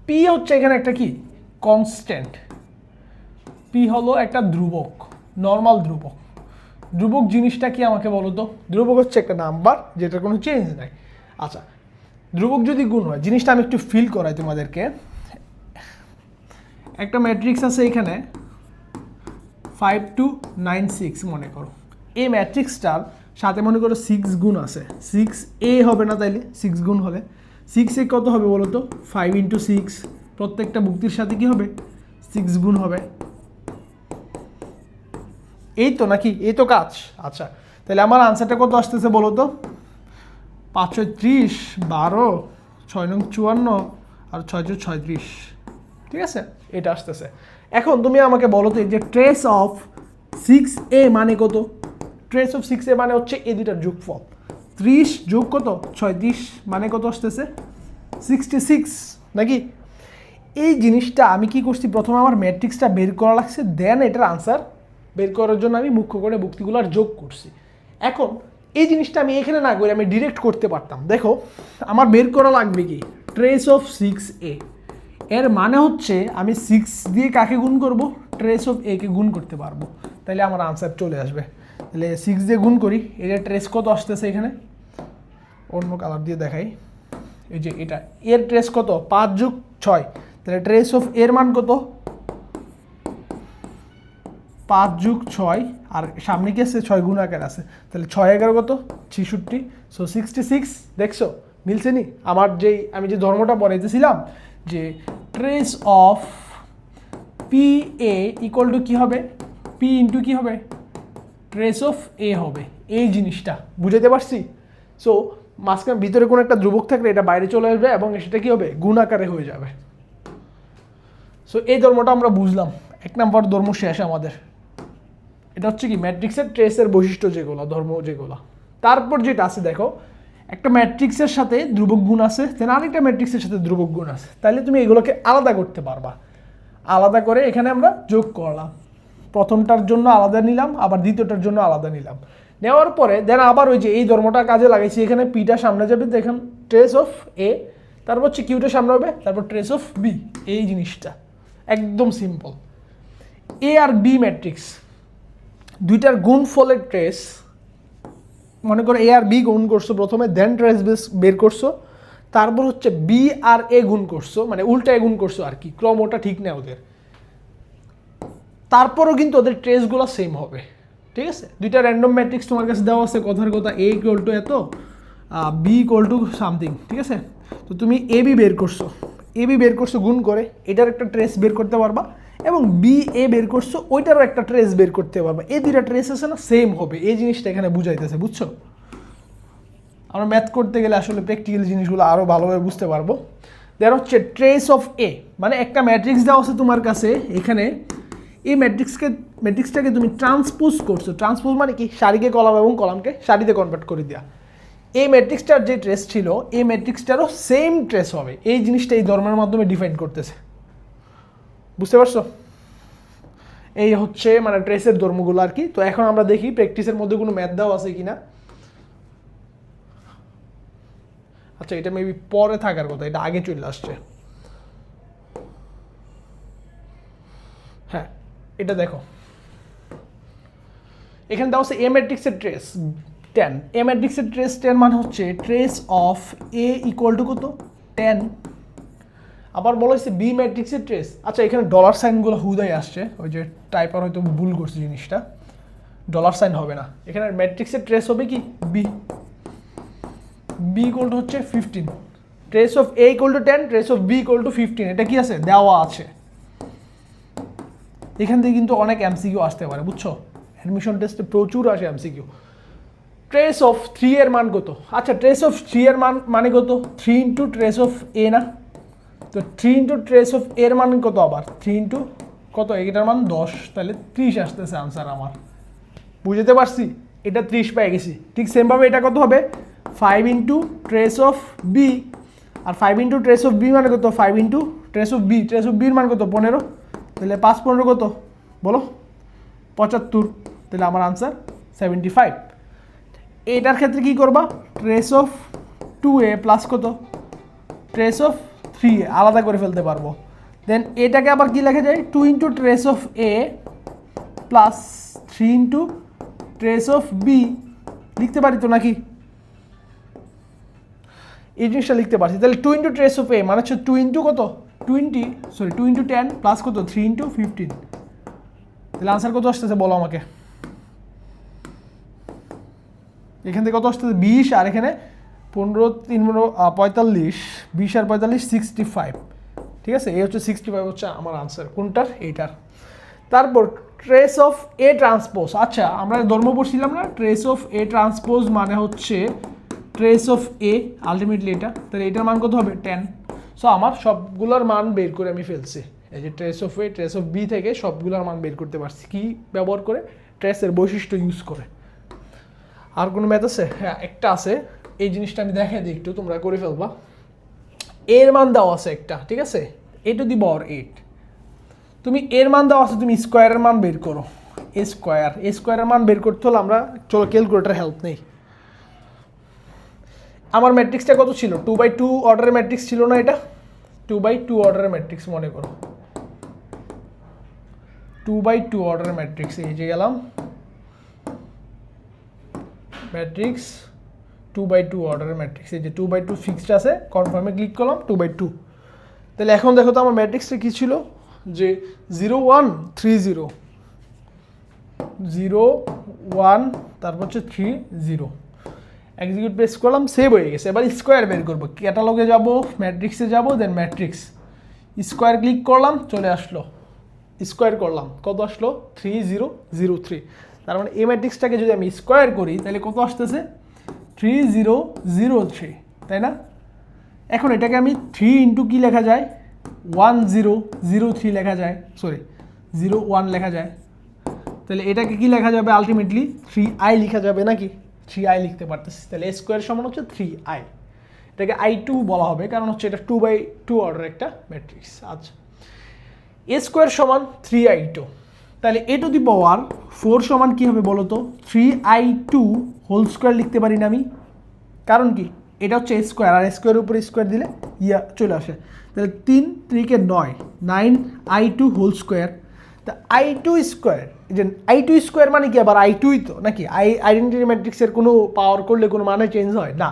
P হচ্ছে এখানে একটা কি? কনস্ট্যান্ট। পি হলো একটা ধ্রুবক, নর্মাল ধ্রুবক। ধ্রুবক জিনিসটা কি আমাকে বলো তো? ধ্রুবক হচ্ছে একটা নাম্বার যেটার কোনো চেঞ্জ নাই। আচ্ছা, ধ্রুবক যদি গুণ হয়, জিনিসটা আমি একটু ফিল করাই তোমাদেরকে। একটা ম্যাট্রিক্স আছে এখানে 5 2 9 6 মনে করো। এই ম্যাট্রিক্সটার সাথে মনে করো 6 গুণ আছে। 6a হবে না? তাইলে 6 গুণ হলে 6a কত হবে বলো তো? 5 × 6। প্রত্যেকটা বুক্তির সাথে কি হবে? 6 গুণ হবে। এই তো নাকি? এই তো কাজ। আচ্ছা, তাহলে আমার আনসারটা কত আসতেছে বলো তো? 5 × 30 12, 6 × 54 আর 6 × 36, ঠিক আছে? এটা আসতেছে। এখন তুমি আমাকে বলো তো, এই যে ট্রেস অফ 6a মানে কত? ট্রেস অফ 6a মানে হচ্ছে এই দুটার যোগফল। 30 যোগ কত? 36 মানে কত আসতেছে? 66 নাকি? এই জিনিসটা আমি কি করছি, প্রথমে আমার ম্যাট্রিক্সটা বের করা লাগছে, দেন এটার আনসার বের করার জন্য আমি মুখ্য করে বুক্তিগুলোর যোগ করছি। এখন এই জিনিসটা আমি এখানে না করে আমি ডিরেক্ট করতে পারতাম। দেখো, আমার বের করা লাগবে কি? Trace of 6a। এর মানে হচ্ছে আমি 6 দিয়ে কাকে গুণ করব? ট্রেস অফ a কে গুণ করতে পারবো, তাহলে আমার আনসার চলে আসবে। তাহলে 6 দিয়ে গুণ করি, এটা ট্রেস কত আসতেছে এখানে? অন্য কালার দিয়ে দেখাই। এই যে এটা, এর ট্রেস কত? 5 + 6। তাহলে ট্রেস অফ এর মান কত? 5 + 6, আর সামনে কি আছে? 6 গুণ আকার আছে। তাহলে 6 11 কত? 66। সো 66। দেখছো মিলছে নি? আমার যেই আমি যে ধর্মটা পড়াইতেছিলাম, যে trace of P A equal to কী হবে? পি ইন্টু কী হবে? ট্রেস অফ এ হবে। এই জিনিসটা বুঝাতে পারছি? সো মাঝখানে ভিতরে কোনো একটা ধ্রুবক থাকলে এটা বাইরে চলে আসবে এবং সেটা কী হবে? গুণ আকারে হয়ে যাবে। সো এই ধর্মটা আমরা বুঝলাম। 1 নম্বর ধর্ম শেষ আমাদের। এটা হচ্ছে কি? ম্যাট্রিক্সের ট্রেসের বৈশিষ্ট্য যেগুলো, ধর্ম যেগুলো। তারপর যেটা আছে দেখো, একটা ম্যাট্রিক্সের সাথে ধ্রুবক গুণ আছে, দেন আরেকটা ম্যাট্রিক্সের সাথে ধ্রুবক গুণ আছে। তাহলে তুমি এগুলোকে আলাদা করতে পারবা। আলাদা করে এখানে আমরা যোগ করলাম, প্রথমটার জন্য আলাদা নিলাম, আবার দ্বিতীয়টার জন্য আলাদা নিলাম, নেওয়ার পরে দেন আবার ওই যে এই ধর্মটা কাজে লাগাইছি, এখানে পিটা সামনে যাবে, দেখেন ট্রেস অফ এ, তারপর হচ্ছে কিউটা সামনে হবে, তারপর ট্রেস অফ বি। এই জিনিসটা একদম সিম্পল। এ আর বি ম্যাট্রিক্স দুইটার গুণফলের ট্রেস, মনে করো এ আর বি গুণ করছো প্রথমে, দেন ট্রেস বের করছো, তারপর হচ্ছে বি আর এ গুণ করছো, মানে উল্টা গুণ করছো আর কি, ক্রম ওটা ঠিক না ওদের, তারপরও কিন্তু ওদের ট্রেসগুলো সেম হবে। ঠিক আছে, দুইটা র্যান্ডম ম্যাট্রিক্স তোমার কাছে দেওয়া আছে, কথার কথা এ ইকুয়াল টু এত, বি ইকুয়াল টু সামথিং। ঠিক আছে, তো তুমি এ বি বের করছো, এ বি বের করছো গুণ করে, এটার একটা ট্রেস বের করতে পারবা, এবং বি এ বের করছো ওইটারও একটা ট্রেস বের করতে পারবা। এই দুইটা ট্রেস আছে না, সেম হবে, এই জিনিসটা এখানে বুঝাইতেছে, বুঝছো? আমরা ম্যাথ করতে গেলে আসলে প্র্যাকটিক্যাল জিনিসগুলো আরও ভালোভাবে বুঝতে পারবো। দেন হচ্ছে ট্রেস অফ এ, মানে একটা ম্যাট্রিক্স দেওয়া আছে তোমার কাছে, এখানে এই ম্যাট্রিক্সটাকে তুমি ট্রান্সপোজ করছো। ট্রান্সপোজ মানে কি, সারিকে কলাম এবং কলামকে সারিতে কনভার্ট করে দেওয়া। এই ম্যাট্রিক্সটার যে ট্রেস ছিল, এই ম্যাট্রিক্সটারও সেম ট্রেস হবে। এই জিনিসটা এই ধর্মের মাধ্যমে ডিফাইন করতেছে, বুঝতে পারছো? এই হচ্ছে মানে ট্রেসের ধর্মগুলো আর কি। তো এখন আমরা দেখি প্র্যাকটিসের মধ্যে কোনো ম্যাথ দেওয়া আছে কিনা। আচ্ছা, এটা মেবি পরে থাকার কথা, এটা আগে চলে আসছে। হ্যাঁ, এটা দেখো, এখানে দেওয়া আছে এ ম্যাট্রিক্সের ট্রেস 10। এ ম্যাট্রিক্সের ট্রেস 10 মানে হচ্ছে trace of A equal to কত, 10। আবার বলা হয়েছে বি ম্যাট্রিক্সের ট্রেস। আচ্ছা, এখানে ডলার সাইনগুলো হুদাই আসছে, ওই যে টাইপার হয়তো ভুল করছে জিনিসটা, ডলার সাইন হবে না, এখানে ম্যাট্রিক্সের ট্রেস হবে কি, বি। বি ইকুয়াল টু হচ্ছে 15, trace of A equal to 10, trace of B equal to 15। এটা কি আছে, দেওয়া আছে। এখান থেকে কিন্তু অনেক এমসিকিউ আসতে পারে, বুঝছো? অ্যাডমিশন টেস্টে প্রচুর আসে এমসিকিউ। ট্রেস অফ 3 এর মান কত? আচ্ছা, ট্রেস অফ 3 এর মান মানে কত, 3 ইন্টু ট্রেস অফ এ না? তো 3 ইন্টু ট্রেস অফ এর মান কত, আবার 3 ইন্টু কত, এটার মান 10, তাহলে 30 আসতেছে আনসার আমার। বুঝতে পারছি, এটা 30 পেয়ে গেছি। ঠিক সেমভাবে এটা কত হবে, 5 ইন্টু ট্রেস অফ বি, আর 5 ইন্টু ট্রেস অফ বি মানে কত, 5 into trace of B, trace of বির মান কত, 15, তাহলে 5 15 কত বলো, 75, তাহলে আমার আনসার 75। এটার ক্ষেত্রে কি করবা, ট্রেস অফ 2a প্লাস কত, ট্রেস অফ 3a আলাদা করে ফেলতে পারবো। দেন এটাকে আবার কি লেখা যায়, 2 into trace of A plus 3 into trace of B লিখতে পারি তো নাকি? এই জিনিসটা লিখতে পারছি। তাহলে 2 ইন্টু ট্রেস অফ এ মানে হচ্ছে 2 ইন্টু কত, 2 ইন্টু 10 প্লাস কত, 3 ইন্টু 15। তাহলে আনসার কত আসতেছে বলো আমাকে? এখান থেকে কত আসতেছে, 20, আর এখানে 15 3 45, 20 আর 45 65। ঠিক আছে, এই হচ্ছে 65 হচ্ছে আমার আনসার। কোনটার, এইটার। তারপর ট্রেস অফ এ ট্রান্সপোজ। আচ্ছা, আমরা ধর্ম পড়ছিলাম না, ট্রেস অফ এ ট্রান্সপোজ মানে হচ্ছে ট্রেস অফ এ, আলটিমেটলি এটা, তাহলে এটার মান কত হবে, 10। সো আমার সবগুলোর মান বের করে আমি ফেলছি, এই যে trace of A, trace of B থেকে সবগুলোর মান বের করতে পারছি। কি ব্যবহার করে, ট্রেসের বৈশিষ্ট্য ইউজ করে। আর কোনো ম্যাথ আছে? হ্যাঁ, একটা আছে, এই জিনিসটা আমি দেখাই দিই একটু, তোমরা করে ফেলবা। এর মান দেওয়া আছে একটা, ঠিক আছে, a টু দি পাওয়ার 8। তুমি এর মান দেওয়া আছে, তুমি স্কোয়ারের মান বের করো। এ স্কোয়ারের মান বের করতে হলে আমরা চলো ক্যালকুলেটার হেল্প নেই। আমার ম্যাট্রিক্সটা কত ছিল, 2/2 অর্ডারের ম্যাট্রিক্স ছিল না এটা? 2/2 অর্ডারের ম্যাট্রিক্স মনে করো, 2/2 অর্ডারের ম্যাট্রিক্স। এই যে গেলাম ম্যাট্রিক্স 2/2 অর্ডারের ম্যাট্রিক্স, এই যে 2/2 ফিক্সড আছে, কনফার্মে ক্লিক করলাম, 2/2। তাহলে এখন দেখো তো আমার ম্যাট্রিক্সটা কী ছিল, যে 0 1 3 0 0 1, তারপর হচ্ছে 3 0। এক্সিকিউট প্রেস করলাম, সেভ হয়ে গেছে। এবার স্কোয়ার বের করবো, ক্যাটালগে যাব, ম্যাট্রিক্সে যাব, দেন ম্যাট্রিক্স, স্কোয়ার ক্লিক করলাম, চলে আসলো, স্কোয়ার করলাম, কত আসলো, 3003। তার মানে এই ম্যাট্রিক্সটাকে যদি আমি স্কোয়ার করি তাহলে কত আসতেছে, 3003, তাই না? এখন এটাকে আমি 3 ইন্টু কী লেখা যায়, 1003 লেখা যায়, সরি 01 লেখা যায়। তাহলে এটাকে কি লেখা যাবে, আলটিমেটলি 3i লেখা যাবে নাকি? 3i লিখতে পারতেছি। তাহলে স্কোয়ার সমান হচ্ছে 3i, এটাকে i2 বলা হবে, কারণ হচ্ছে এটা 2/2 অর্ডার একটা ম্যাট্রিক্স। আচ্ছা, এ স্কোয়ার সমান 3i2, তাহলে এ টু দি পাওয়ার 4 সমান কী হবে বলো তো, 3i2 হোল স্কোয়ার লিখতে পারি না আমি, কারণ কি এটা হচ্ছে এ স্কোয়ার, আর স্কোয়ারের উপরে স্কোয়ার দিলে চলে আসে, তাহলে 3 3 কে 9, 9i2 হোল স্কোয়ার, তা i2 স্কোয়ার, যে i2 স্কোয়ার মানে কি আবার i2ই তো নাকি, আইডেন্টিটি ম্যাট্রিক্সের কোনো পাওয়ার করলে কোনো মানে চেঞ্জ হয় না,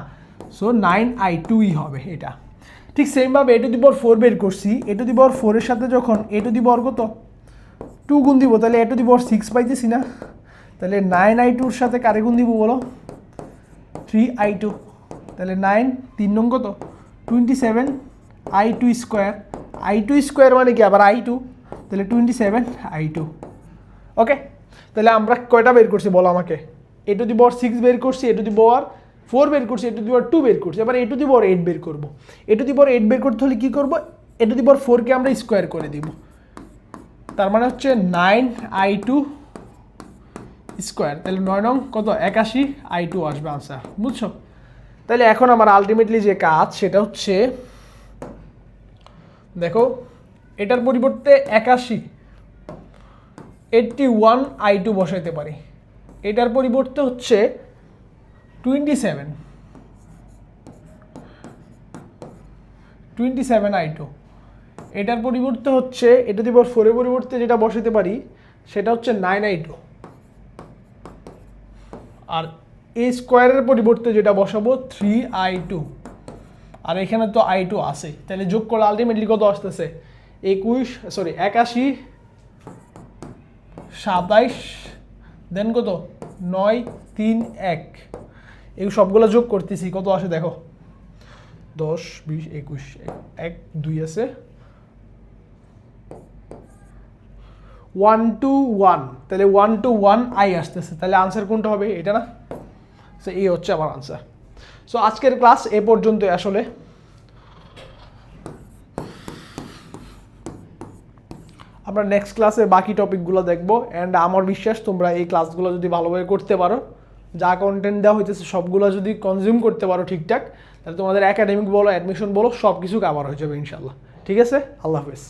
সো 9i2ই হবে এটা। ঠিক সেমভাবে এ টু দি পাওয়ার 4 বের করছি, এ টু দি পাওয়ার 4 এর সাথে যখন এ টু দি পাওয়ার কত 2 গুণ দিব, তাহলে এ টু দি পাওয়ার 6 পাইতেছি না, তাহলে 9i2 এর সাথে কারে গুণ দিব বলো, 3i2, তাহলে 9 3 নং কত 27i2 স্কোয়ার, i2 স্কোয়ার মানে কি আবার i2, তাহলে 27i2। ওকে, তাহলে আমরা কয়টা বের করছি বলো আমাকে, এ টু দি পাওয়ার 6 বের করছি, এ টু দি পাওয়ার 4 বের করছি, এ টু দি পাওয়ার 2 বের করছি, এবার এ টু দি পাওয়ার 8 বের করবো। এ টু দি পাওয়ার 8 বের করতে হলে কী করবো, এ টু দি পাওয়ার 4কে আমরা স্কোয়ার করে দিব, তার মানে হচ্ছে 9i2 স্কোয়ার, তাহলে 9 নং কত 81i2 আসবে আনসার, বুঝছো? তাহলে এখন আমার আলটিমেটলি যে কাজ সেটা হচ্ছে দেখো, এটার পরিবর্তে 81i2 বসাইতে পারি, এটার পরিবর্তে হচ্ছে 27i2, এটার পরিবর্তে হচ্ছে এটা দিব 4 এর পরিবর্তে যেটা বসাতে পারি সেটা হচ্ছে 9i2, আর এ স্কোয়ারের পরিবর্তে যেটা বসাবো 3i2, আর এখানে তো i2 আছে, তাহলে যোগ করলে আলটিমেটলি কত আসতেছে 81 27 দেন কত 9 3 1, এই সবগুলো যোগ করতেছি কত আসে দেখো, 10 20 21 1 2 আছে 1 2 1, তাহলে 1 2 1 i আসতেছে, তাহলে আনসার কোনটা হবে এটা না, সো এই হচ্ছে আমার আনসার। সো আজকের ক্লাস এ পর্যন্ত, আসলে আমরা নেক্সট ক্লাসে বাকি টপিকগুলো দেখবো, অ্যান্ড আমার বিশ্বাস তোমরা এই ক্লাসগুলো যদি ভালোভাবে করতে পারো, যা কন্টেন্ট দেওয়া হইতেছে সবগুলো যদি কনজিউম করতে পারো ঠিকঠাক, তাহলে তোমাদের একাডেমিক বলো অ্যাডমিশন বলো সব কিছু কাভার হয়ে যাবে ইনশাল্লাহ। ঠিক আছে, আল্লাহ হাফেজ।